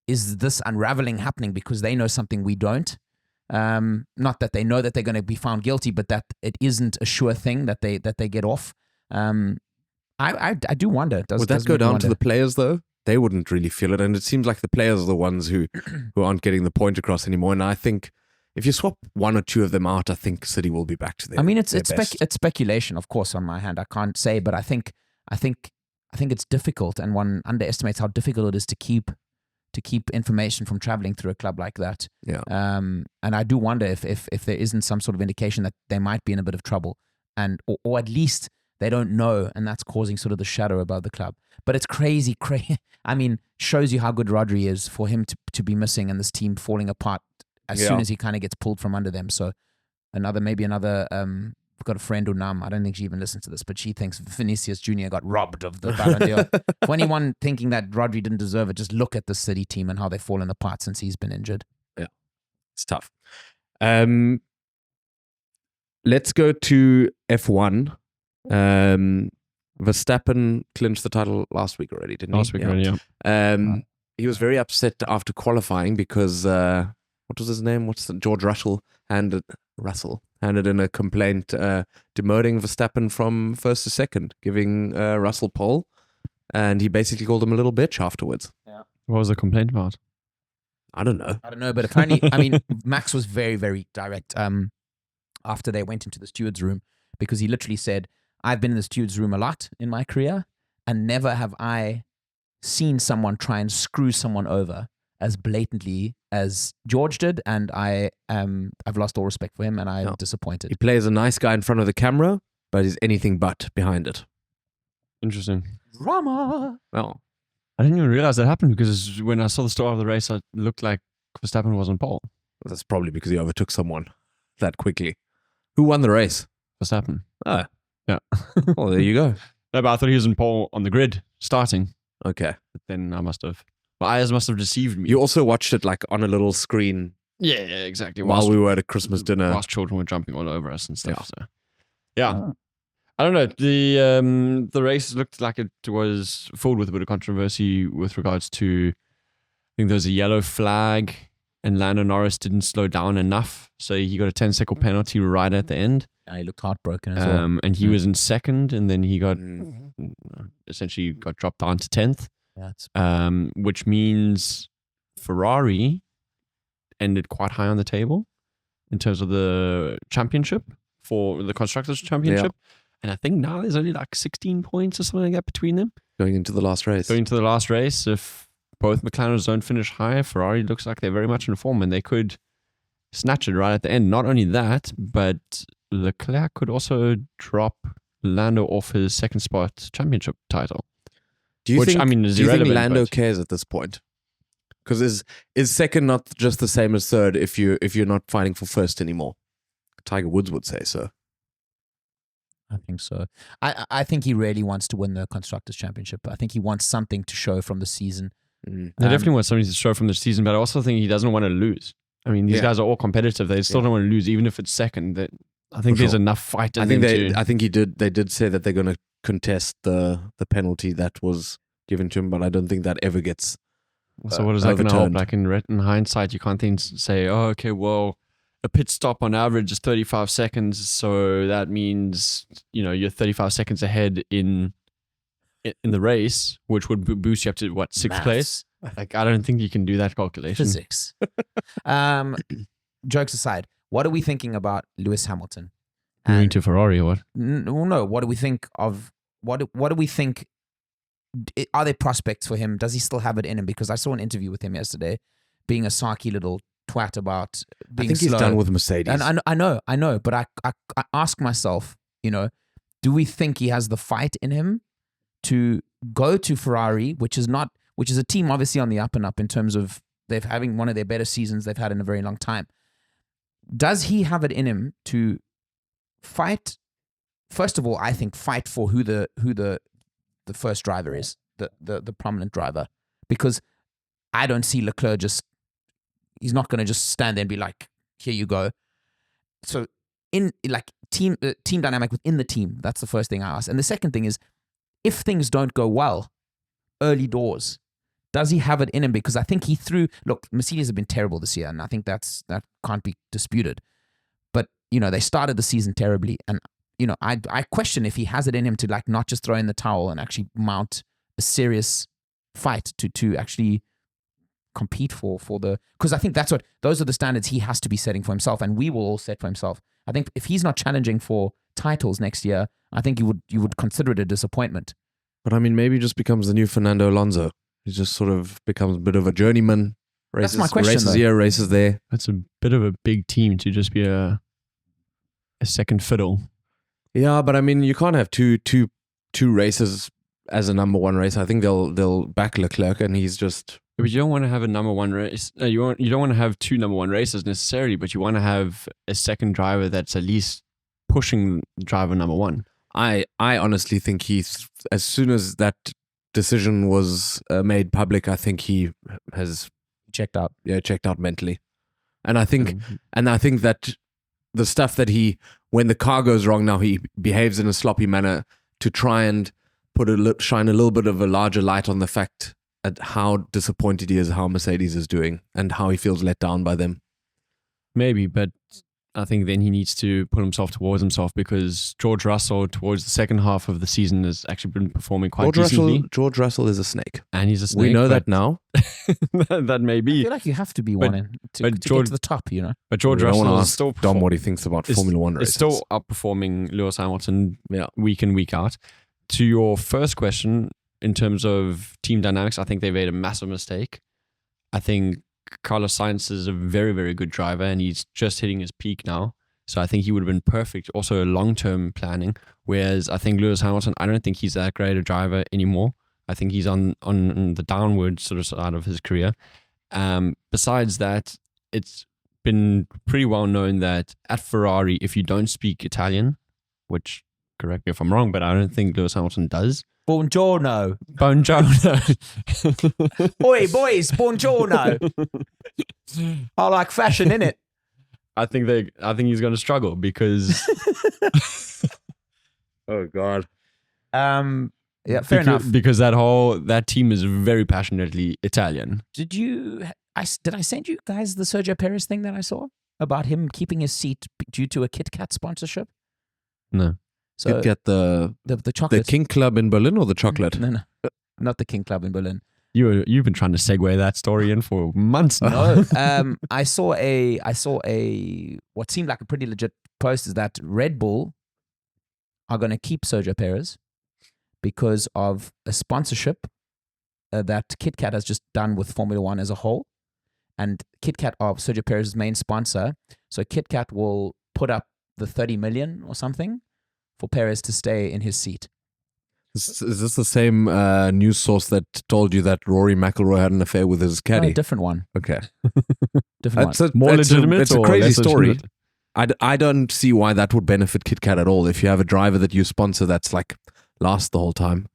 is this unraveling happening because they know something we don't? Not that they know that they're going to be found guilty, but that it isn't a sure thing that they get off. I do wonder. Would that go down to the players though? They wouldn't really feel it, and it seems like the players are the ones who aren't getting the point across anymore. And I think if you swap one or two of them out, I think City will be back to their. I mean, it's best. it's speculation, of course, on my hand. I can't say, but I think it's difficult, and one underestimates how difficult it is to keep information from traveling through a club like that. Yeah. And I do wonder if there isn't some sort of indication that they might be in a bit of trouble, and or at least they don't know, and that's causing sort of the shadow above the club. But it's crazy. I mean, shows you how good Rodri is for him to be missing and this team falling apart as soon as he kind of gets pulled from under them. So maybe another. I've got a friend, Unam. I don't think she even listens to this, but she thinks Vinicius Jr. got robbed of the Ballon d'Or. For anyone thinking that Rodri didn't deserve it, just look at the City team and how they've fallen apart since he's been injured. Yeah, it's tough. Let's go to F1. Verstappen clinched the title last week already, didn't he? Last week already, yeah. He was very upset after qualifying because what was his name? George Russell handed in a complaint demoting Verstappen from first to second, giving Russell pole, and he basically called him a little bitch afterwards. Yeah. What was the complaint about? I don't know, but apparently, I mean, Max was very, very direct after they went into the steward's room, because he literally said, I've been in the steward's room a lot in my career, and never have I seen someone try and screw someone over as blatantly as George did, and I've lost all respect for him, and I'm disappointed. He plays a nice guy in front of the camera, but he's anything but behind it. Interesting. Drama. Well, I didn't even realize that happened, because when I saw the start of the race, it looked like Verstappen was on pole. That's probably because he overtook someone that quickly. Who won the race? Verstappen. Oh. Yeah. Well, there you go. No, but I thought he was on pole on the grid starting. Okay. But then my eyes must have deceived me. You also watched it like on a little screen. Yeah, exactly. While we were at a Christmas dinner. Whilst children were jumping all over us and stuff. Yeah. So. I don't know. The race looked like it was filled with a bit of controversy with regards to, I think there was a yellow flag and Lando Norris didn't slow down enough. So he got a 10-second penalty right at the end. He looked heartbroken as well. And he was in second, and then he got essentially got dropped down to 10th. Which means Ferrari ended quite high on the table in terms of the championship for the Constructors' Championship. Yeah. And I think now there's only like 16 points or something like that between them. Going into the last race. If both McLarens don't finish high, Ferrari looks like they're very much in form, and they could snatch it right at the end. Not only that, but Leclerc could also drop Lando off his second spot championship title. Do you think Lando cares at this point? Because is second not just the same as third if you're not fighting for first anymore? Tiger Woods would say so. I think so. I think he really wants to win the Constructors' Championship. I think he wants something to show from the season. They definitely want something to show from the season, but I also think he doesn't want to lose. I mean, these guys are all competitive. They still don't want to lose, even if it's second. I think there's enough fight in them. I think they did say that they're going to contest the penalty that was given to him, but I don't think that ever gets so what is that going to help? Like in hindsight, you can't then say, oh, okay, well, a pit stop on average is 35 seconds, so that means you're 35 seconds ahead in the race, which would boost you up to what, sixth place? Like, I don't think you can do that calculation. Physics. Jokes aside, what are we thinking about Lewis Hamilton? Moving to Ferrari or what? No. What do we think of? What do we think? Are there prospects for him? Does he still have it in him? Because I saw an interview with him yesterday, being a sarky little twat about being slow. He's done with Mercedes. And I know, but I ask myself, do we think he has the fight in him to go to Ferrari, which is a team obviously on the up and up in terms of they're having one of their better seasons they've had in a very long time. Does he have it in him to fight? First of all, I think fight for who the first driver is, the prominent driver, because I don't see Leclerc he's not going to just stand there and be like, here you go. So in like team dynamic within the team, that's the first thing I ask. And the second thing is, if things don't go well early doors, does he have it in him? Because I think Mercedes have been terrible this year, and I think that can't be disputed. But, they started the season terribly, and, I question if he has it in him to like not just throw in the towel and actually mount a serious fight to actually compete for the, because I think those are the standards he has to be setting for himself, and we will all set for himself. I think if he's not challenging for titles next year, I think you would consider it a disappointment. But I mean, maybe he just becomes the new Fernando Alonso. He just sort of becomes a bit of a journeyman. Races, That's my question, races though. here, races there. That's a bit of a big team to just be a second fiddle. Yeah, but I mean, you can't have two races as a number one race. I think they'll back Leclerc, and he's just. But you don't want to have a number one race. You don't want to have two number one races necessarily, but you want to have a second driver that's at least pushing driver number one. I honestly think he's, as soon as that decision was made public, I think he has Checked out. Yeah, checked out mentally. And I think that the stuff that when the car goes wrong now, he behaves in a sloppy manner to try and shine a little bit of a larger light on the fact at how disappointed he is how Mercedes is doing and how he feels let down by them. Maybe, but I think then he needs to put himself towards himself, because George Russell towards the second half of the season has actually been performing quite decently. George Russell is a snake. And he's a snake. We know that now. That may I be. feel like you have to be one to get to the top, you know. But George Russell is still Dom what he thinks about Formula One races. It's still outperforming Lewis Hamilton week in, week out. To your first question, in terms of team dynamics, I think they made a massive mistake. I think Carlos Sainz is a very, very good driver, and he's just hitting his peak now. So I think he would have been perfect, also long-term planning. Whereas I think Lewis Hamilton, I don't think he's that great a driver anymore. I think he's on the downward sort of side of his career. Besides that, it's been pretty well known that at Ferrari, if you don't speak Italian, which, correct me if I'm wrong, but I don't think Lewis Hamilton does. Buongiorno. Oi, boys, buongiorno. I like fashion, innit? I think he's going to struggle because. Oh God. Yeah, fair enough. Because that team is very passionately Italian. Did I send you guys the Sergio Perez thing that I saw about him keeping his seat due to a Kit Kat sponsorship? No. So Kit Kat, the chocolate. the King Club in Berlin, or the chocolate? No, not the King Club in Berlin. You've been trying to segue that story in for months now. No, I saw a what seemed like a pretty legit post, is that Red Bull are going to keep Sergio Perez because of a sponsorship that Kit Kat has just done with Formula One as a whole, and Kit Kat are Sergio Perez's main sponsor. So Kit Kat will put up the 30 million or something for Perez to stay in his seat. Is this the same news source that told you that Rory McIlroy had an affair with his caddy? No, different one. Okay. Different one. More legitimate. It's a or crazy less story. legitimate? I don't see why that would benefit Kit Kat at all. If you have a driver that you sponsor that's like lasts the whole time,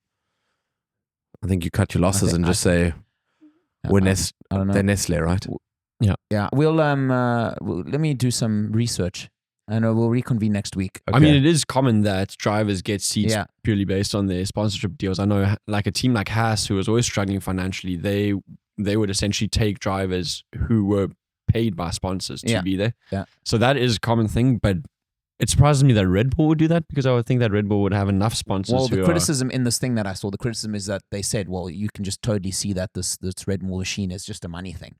I think you cut your losses and just say, we're I don't know. they're Nestle, right? Yeah. We'll let me do some research, and we'll reconvene next week. I mean, it is common that drivers get seats Yeah. purely based on their sponsorship deals. I know, like a team like Haas, who was always struggling financially, they would essentially take drivers who were paid by sponsors to be there. Yeah. So that is a common thing, but it surprises me that Red Bull would do that, because I would think that Red Bull would have enough sponsors. Well, the criticism in this thing that I saw, the criticism is that they said, well, you can just totally see that this Red Bull machine is just a money thing.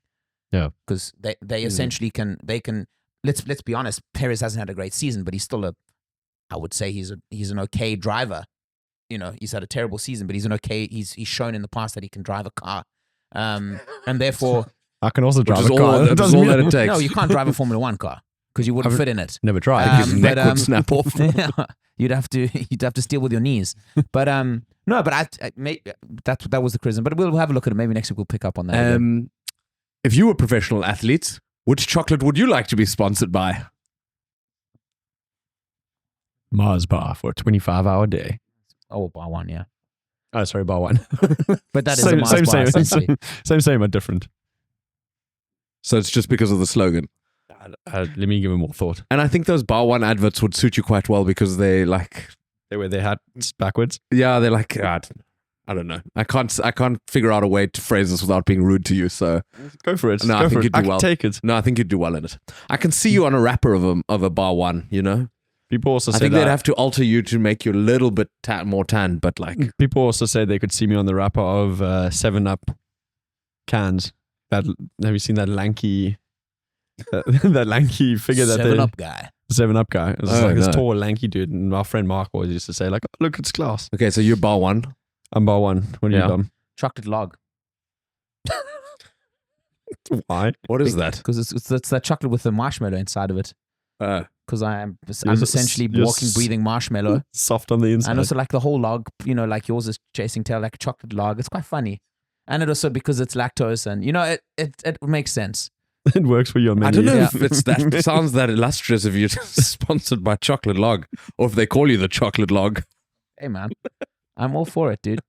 Yeah. Because they essentially can let's be honest, Perez hasn't had a great season, but he's still I would say he's an okay driver. You know, he's had a terrible season, but he's shown in the past that he can drive a car. And therefore I can also drive a all, car. that's all that it takes. no, you can't drive a Formula One car because you wouldn't fit in it. Never tried. His neck would snap off. You'd have to steal with your knees. But no, but that was the criticism. But we'll have a look at it. Maybe next week we'll pick up on that. If you were professional athletes, which chocolate would you like to be sponsored by? Mars bar for a 25-hour day. Oh, bar one, yeah. Oh, sorry, bar one. But that is a Mars bar, essentially. Same, but different. So it's just because of the slogan. Let me give it more thought. And I think those bar one adverts would suit you quite well because they wear their hats backwards. Yeah, they're like, I don't know. I can't figure out a way to phrase this without being rude to you. So go for it. No, I think you'd do well. Take it. No, I think you'd do well in it. I can see you on a wrapper of a bar one. You know, people also say I think they'd have to alter you to make you a little bit more tan, but like people also say they could see me on the wrapper of 7-Up cans. that. Have you seen that lanky, that lanky figure that 7-Up guy. 7-Up guy? It's like no. this tall, lanky dude. And our friend Mark always used to say, like, oh, look, it's glass. Okay, so you're bar one. I'm bar one. What are you done? Chocolate log. Why? What is that? Because it's that chocolate with the marshmallow inside of it. Because I'm essentially walking, breathing marshmallow. Soft on the inside. And also like the whole log, like yours is chasing tail, like a chocolate log. It's quite funny. And it also, because it's lactose and, it makes sense. It works for your menu. I don't know if it's that sounds that illustrious if you're sponsored by Chocolate Log or if they call you the Chocolate Log. Hey, man. I'm all for it, dude.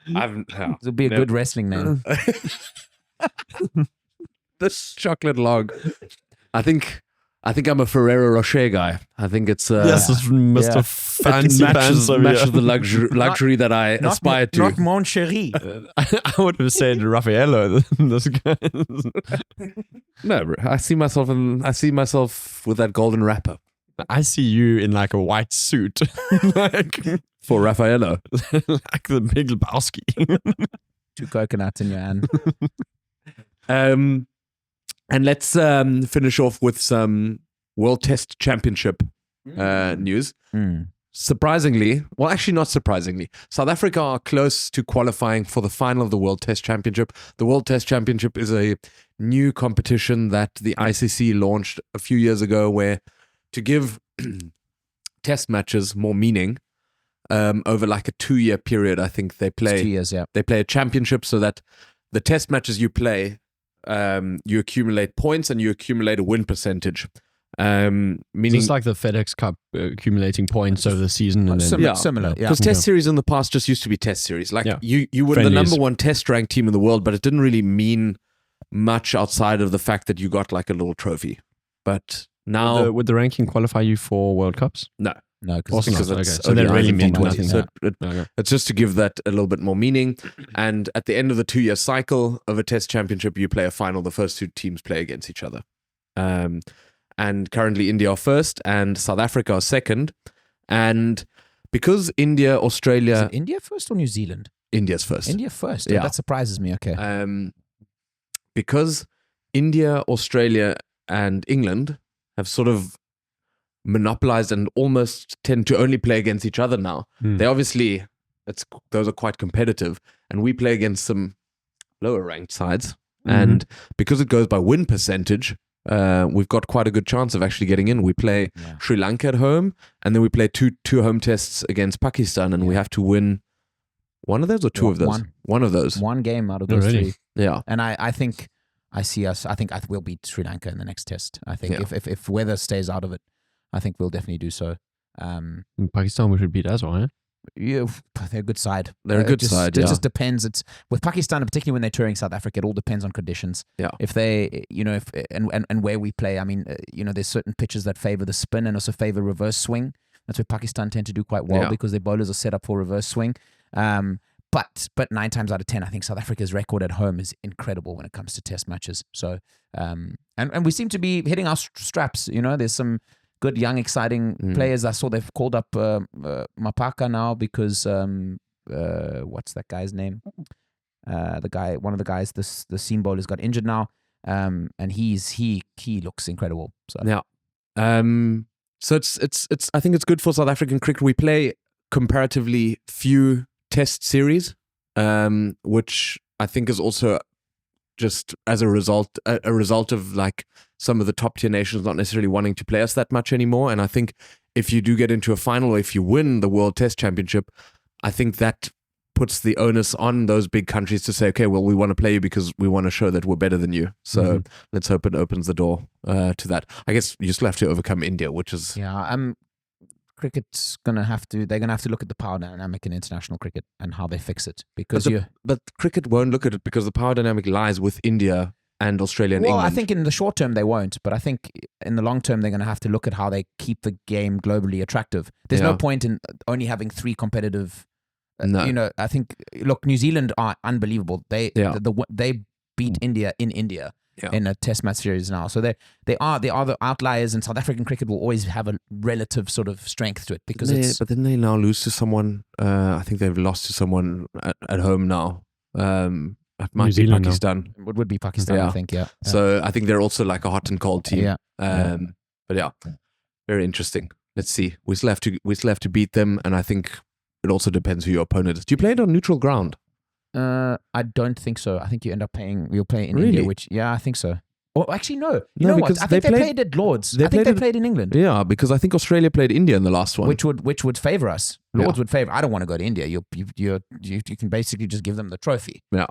It'll be a good wrestling name. This Chocolate Log. I think I'm a Ferrero Rocher guy. I think it's yes, it's Mr. Fancy Pants matches the luxury that I aspire to. Not Mon Chéri. I would have said Raffaello. This guy. No, bro. I see myself with that golden wrapper. I see you in like a white suit, like for Raffaello, like the Big Lebowski. 2 coconuts in your hand. And let's finish off with some World Test Championship news. Surprisingly, well, actually not surprisingly, South Africa are close to qualifying for the final of the World Test Championship. The World Test Championship is a new competition that the ICC launched a few years ago, where to give test matches more meaning over like a 2-year period, I think they play. It's 2 years, yeah. They play a championship so that the test matches you play, you accumulate points and you accumulate a win percentage. Meaning it's like the FedEx Cup accumulating points over the season. And then, similar. Because test series in the past just used to be test series. Like you were Friendlies. the number 1 test ranked team in the world, but it didn't really mean much outside of the fact that you got like a little trophy. But now, would the ranking qualify you for World Cups? No, because it's okay. So only that really under means 20. nothing. So it's just to give that a little bit more meaning. And at the end of the 2-year cycle of a test championship, you play a final. The first 2 teams play against each other. And currently India are first and South Africa are second. And because India, Australia... Is it India first or New Zealand? India's first. India first. Yeah. That surprises me. Okay. Because India, Australia and England have sort of monopolized and almost tend to only play against each other now. They obviously, those are quite competitive, and we play against some lower ranked sides. And because it goes by win percentage, we've got quite a good chance of actually getting in. We play Sri Lanka at home, and then we play two home tests against Pakistan, and we have to win one of those or two of those. One of those. One game out of those 3. Yeah, and I think I see us. I think we'll beat Sri Lanka in the next test. I think if weather stays out of it, I think we'll definitely do so. Pakistan we should beat as well, yeah? Yeah, they're a good side. They're a good side. It just depends. It's with Pakistan, particularly when they're touring South Africa. It all depends on conditions. Yeah. If they, and where we play. I mean, there's certain pitches that favor the spin and also favor reverse swing. That's where Pakistan tend to do quite well because their bowlers are set up for reverse swing. But 9 times out of 10, I think South Africa's record at home is incredible when it comes to test matches. So, and we seem to be hitting our straps. There's some good, young, exciting players. I saw they've called up Mapaka now because what's that guy's name? One of the guys, the seam bowler's got injured now, and he looks incredible. So so it's I think it's good for South African cricket. We play comparatively few test series, which I think is also just as a result of like some of the top tier nations not necessarily wanting to play us that much anymore. And I think if you do get into a final, or if you win the World Test Championship, I think that puts the onus on those big countries to say, okay, well, we want to play you because we want to show that we're better than you. So let's hope it opens the door to that. I guess you still have to overcome India, which is... Cricket's they're gonna have to look at the power dynamic in international cricket and how they fix it, because but cricket won't look at it because the power dynamic lies with India and Australia and England. I think in the short term they won't, but I think in the long term they're going to have to look at how they keep the game globally attractive. There's no point in only having 3 competitive. I think New Zealand are unbelievable. They beat India in India. In a test match series now. So they are the outliers, and South African cricket will always have a relative sort of strength to it because but then they now lose to someone. I think they've lost to someone at home now. That might New be Zealand now. Pakistan. It would be Pakistan, Yeah. I think. Yeah. So I think they're also like a hot and cold team. Yeah. But yeah, very interesting. Let's see. We still have to beat them, and I think it also depends who your opponent is. Do you play it on neutral ground? I don't think so. I think you end up you'll play in Really? India, which, yeah, I think so. Or actually, no. You No, know what? because I think they they played- played at Lords. they I think played they at- played in England. Yeah, because I think Australia played India in the last one. Which would favor us. Lords Yeah. would favor. I don't want to go to India. You can basically just give them the trophy. Yeah.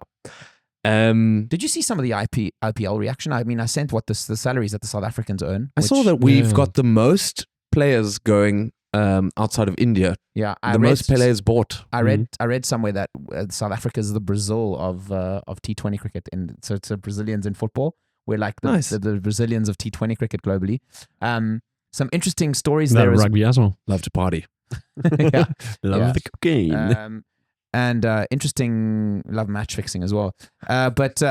Did you see some of the IPL reaction? I mean, I sent what the salaries that the South Africans earn. I saw which- that we've Yeah. got the most players going outside of India. Yeah, The most players bought. I read somewhere that South Africa is the Brazil of T20 cricket, and so it's Brazilians in football. We're like Nice. the Brazilians of T20 cricket globally. Some interesting stories That there as rugby as well. Love to party. yeah. Love Yeah. the cocaine. And interesting love match fixing as well. But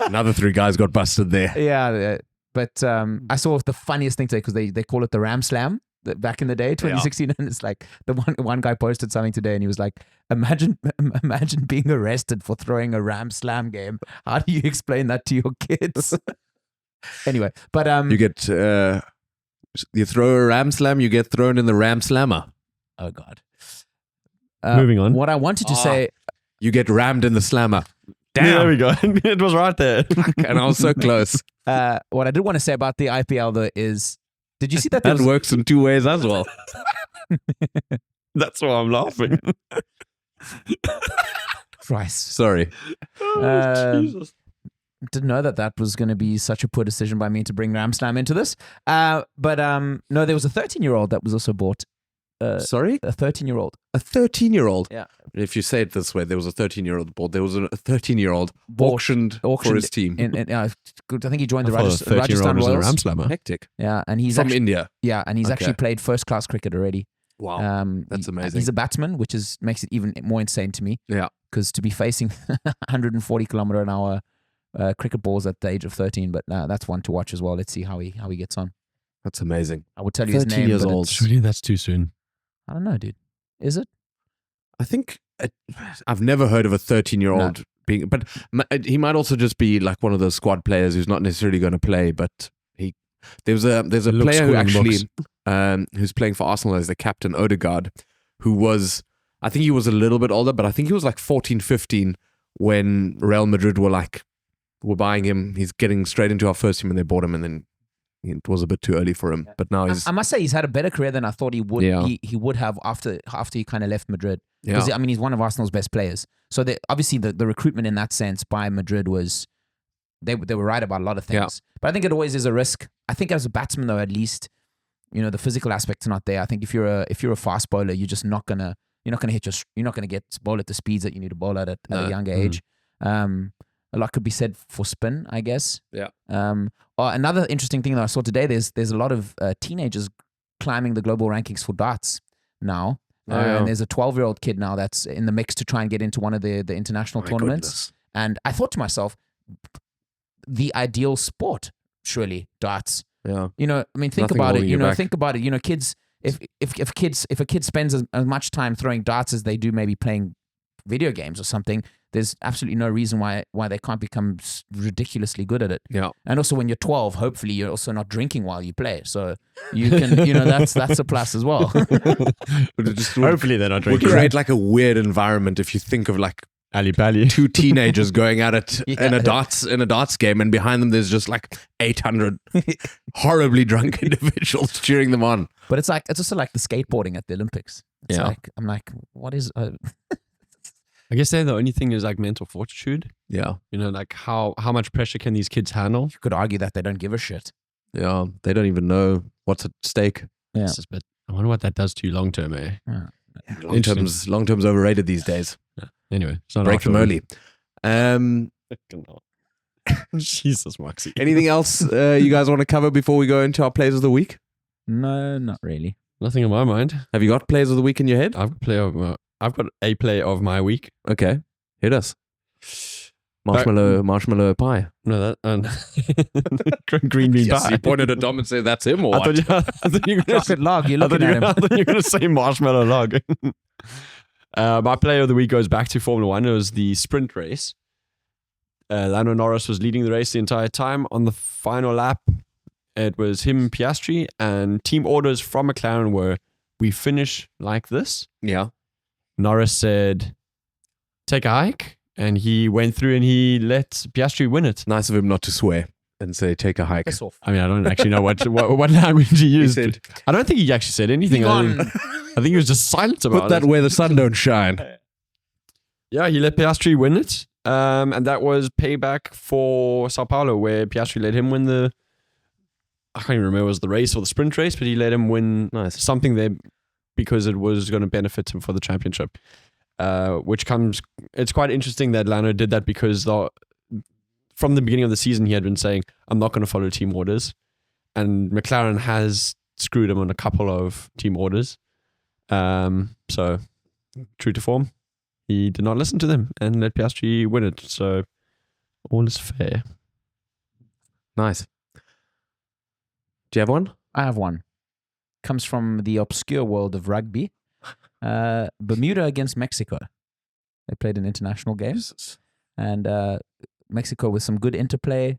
Another 3 guys got busted there. yeah, but I saw the funniest thing today because they call it the Ram Slam. Back in the day, 2016, and it's like the one guy posted something today, and he was like, "Imagine being arrested for throwing a Ram Slam game. How do you explain that to your kids?" Anyway, but You get you throw a ram slam, you get thrown in the ram slammer. oh god. Moving on. What I wanted to say, You get rammed in the slammer. Yeah, there we go. It was right there. And I was so close. what I did want to say about the IPL though is, did you see that? That works in 2 ways as well. That's why I'm laughing. Christ. Sorry. Jesus. Didn't know that was going to be such a poor decision by me to bring Ram Slam into this. But no, there was a 13-year-old that was also bought. Sorry? A 13-year-old. A 13-year-old? Yeah. If you say it this way, there was a 13-year-old bought. There was a 13-year-old Bought- auctioned for his team. I think he joined the I thought a Rajasthan 13-year-old was a Royals. ram slammer. Hectic. Yeah, and he's From actually, India. yeah, and he's Okay. actually played first-class cricket already. Wow. That's amazing. He's a batsman, which makes it even more insane to me. Yeah. Because to be facing 140 kilometer an hour cricket balls at the age of 13, but that's one to watch as well. Let's see how he gets on. That's amazing. I would tell you his 13 name, years but old. it's- Surely that's too soon. I don't know, dude. Is it? I think I've never heard of a 13-year-old being, but he might also just be like one of those squad players who's not necessarily going to play. But there's a looks player who cool in the actually who's playing for Arsenal as the captain, Odegaard, who was, I think he was a little bit older, but I think he was like 14, 15 when Real Madrid were buying him. He's getting straight into our first team and they bought him, and then it was a bit too early for him. But now he's I must say he's had a better career than I thought he would. Yeah. He would have after he kind of left Madrid. yeah. Because I mean, he's one of Arsenal's best players. So obviously the recruitment in that sense by Madrid was they were right about a lot of things. Yeah. But I think it always is a risk. I think as a batsman though, at least the physical aspect's not there. I think if you're a fast bowler, you're just not gonna you're not gonna get bowl at the speeds that you need to bowl at a younger age. A lot could be said for spin, I guess. Yeah. Another interesting thing that I saw today, there's a lot of teenagers climbing the global rankings for darts now. Oh, yeah. And there's a 12-year-old kid now that's in the mix to try and get into one of the international My tournaments. goodness. And I thought to myself, the ideal sport, surely, darts. Yeah. I mean, think Nothing about it. holding you back. Think about it. Kids, if a kid spends as much time throwing darts as they do maybe playing video games or something, there's absolutely no reason why they can't become ridiculously good at it. Yeah. And also, when you're 12, hopefully you're also not drinking while you play, so you can, that's a plus as well. Hopefully they're not Would drinking. create like a weird environment if you think of like Ali Pali. 2 teenagers going at it Yeah. in a darts game, and behind them there's just like 800 horribly drunk individuals cheering them on. But it's also like the skateboarding at the Olympics. It's Yeah. like I'm like, what is? I guess the only thing is like mental fortitude. Yeah, Like how much pressure can these kids handle? You could argue that they don't give a shit. yeah. They don't even know what's at stake. Yeah. It's just, but I wonder what that does to you long term, eh? Long term's overrated these days. Anyway, it's not Break them early. Jesus, Moxie. Anything else you guys want to cover before we go into our plays of the week? No, not really. Nothing in my mind. Have you got plays of the week in your head? I've got a play of my week. Okay, hit us. Marshmallow pie. No, that green bean Yes, pie. you pointed at Dom and said, "That's him," or I what? thought you were Chocolate log. You're I thought looking at him. you were going to say marshmallow log. My player of the week goes back to Formula One. It was the sprint race. Lando Norris was leading the race the entire time. On the final lap, it was him, Piastri, and team orders from McLaren were, we finish like this. Yeah. Norris said, take a hike. And he went through and he let Piastri win it. Nice of him not to swear and say, take a hike. Piss off. I mean, I don't actually know what language he used. said, I don't think he actually said anything. I think he was just silent about it. Put that where the sun don't shine. Yeah, he let Piastri win it. And that was payback for Sao Paulo, where Piastri let him win I can't even remember if it was the race or the sprint race, but he let him win something there because it was going to benefit him for the championship. It's quite interesting that Lando did that because from the beginning of the season, he had been saying, I'm not going to follow team orders. And McLaren has screwed him on a couple of team orders. So, true to form, he did not listen to them and let Piastri win it. So, all is fair. Nice. Do you have one? I have one. Comes from the obscure world of rugby. Bermuda against Mexico. They played an international game. And Mexico with some good interplay,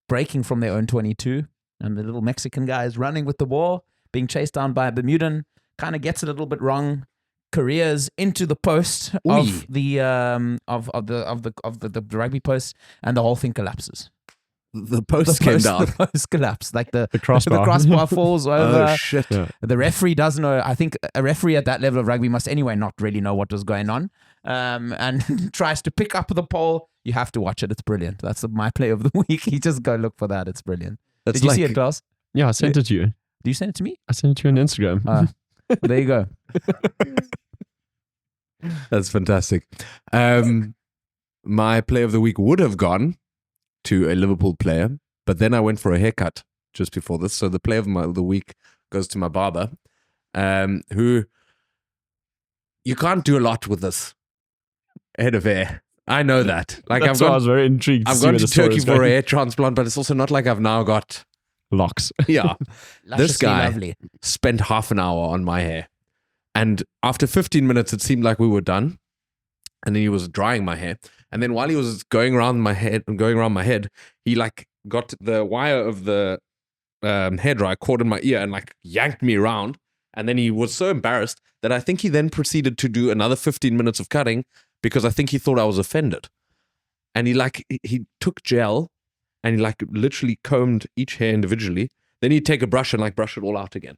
breaking from their own 22. And the little Mexican guy is running with the ball, being chased down by a Bermudan, kind of gets it a little bit wrong, careers into the post of the rugby post, and the whole thing collapses. The post came down. The post collapsed. Like the crossbar. The crossbar falls over. Oh, shit. Yeah. The referee doesn't know. I think a referee at that level of rugby must anyway not really know what was going on. And tries to pick up the pole. You have to watch it. It's brilliant. That's my play of the week. You just go look for that. It's brilliant. Did you see it, Klaus? Yeah, I sent it to you. Did you send it to me? I sent it to you on Instagram. There you go. That's fantastic. My play of the week would have gone to a Liverpool player, but then I went for a haircut just before this. So the play of the week goes to my barber, who you can't do a lot with this head of hair. I know that. Like I was very intrigued. I've gone to Turkey for a hair transplant, but it's also not like I've now got locks. Yeah. This guy lovely. spent half an hour on my hair. And after 15 minutes, it seemed like we were done. And then he was drying my hair. And then while he was going around my head, he like got the wire of the hairdryer caught in my ear and like yanked me around. And then he was so embarrassed that I think he then proceeded to do another 15 minutes of cutting because I think he thought I was offended. And he took gel and he like literally combed each hair individually. Then he'd take a brush and like brush it all out again.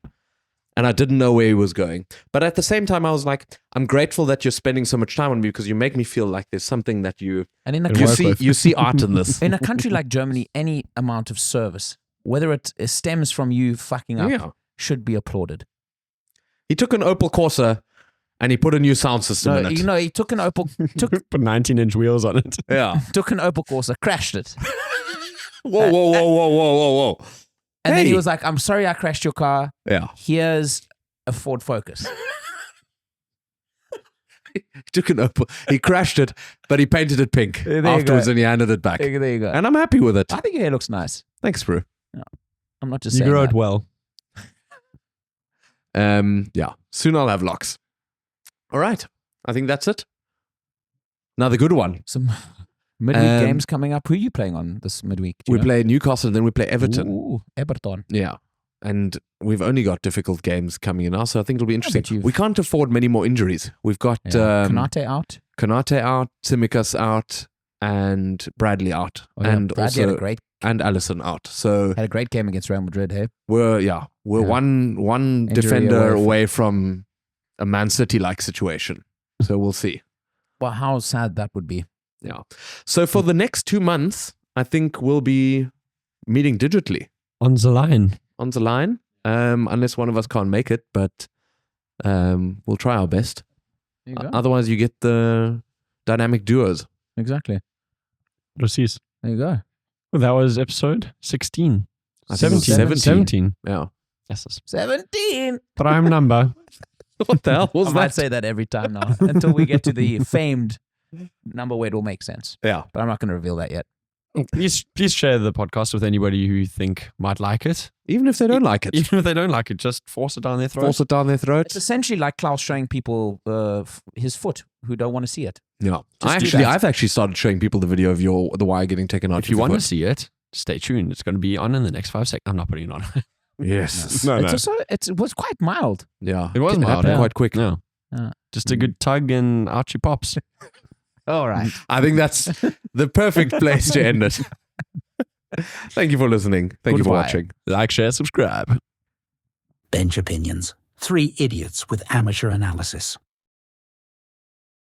And I didn't know where he was going. But at the same time, I was like, I'm grateful that you're spending so much time on me because you make me feel like there's something that you see art in this. In a country like Germany, any amount of service, whether it stems from you fucking up, should be applauded. He took an Opel Corsa and he put a new sound system in it. You know, he took an Opel... Put 19-inch wheels on it. Yeah. Took an Opel Corsa, crashed it. Whoa. And then he was like, I'm sorry I crashed your car. Yeah. Here's a Ford Focus. He took an Opel. He crashed it, but he painted it pink afterwards and he handed it back. There you go. And I'm happy with it. I think your hair looks nice. Thanks, bro. No, I'm not just saying You grow it well. Yeah. Soon I'll have locks. All right. I think that's it. Another good one. Some midweek games coming up. Who are you playing on this midweek? We play Newcastle and then we play Everton. Ooh, Everton. Yeah. And we've only got difficult games coming in now, so I think it'll be interesting. We can't afford many more injuries. We've got Konate out. Tsimikas out, and Bradley out. And Bradley also and Allison out. So had a great game against Real Madrid, hey? We're one defender away from a Man City-like situation. So we'll see. Well, how sad that would be. Yeah. So for the next 2 months, I think we'll be meeting digitally. On the line. Unless one of us can't make it, but we'll try our best. Otherwise, you get the dynamic duos. Exactly. Precies. There you go. Well, that was episode 16. 17. Yeah. Yes. 17. Prime number. What the hell was I that? might say that every time now until we get to the famed number where it will make sense. Yeah. But I'm not going to reveal that yet. Please share the podcast with anybody who you think might like it. Even if they don't like it. Even if they don't like it, just force it down their throat. Force it down their It's throats. essentially like Klaus showing people his foot who don't want to see it. Yeah. Just do that. I've actually started showing people the video of the wire getting taken out. If you want to see it, stay tuned. It's going to be on in the next 5 seconds. I'm not putting it on. Yes. No. It was quite mild. Yeah. It was mild, happened yeah. quite quick. No. Just a good tug and out she pops. All right. I think that's the perfect place to end it. Thank you for listening. Thank you for Goodbye. watching. Like, share, subscribe. Bench Opinions. 3 idiots with amateur analysis.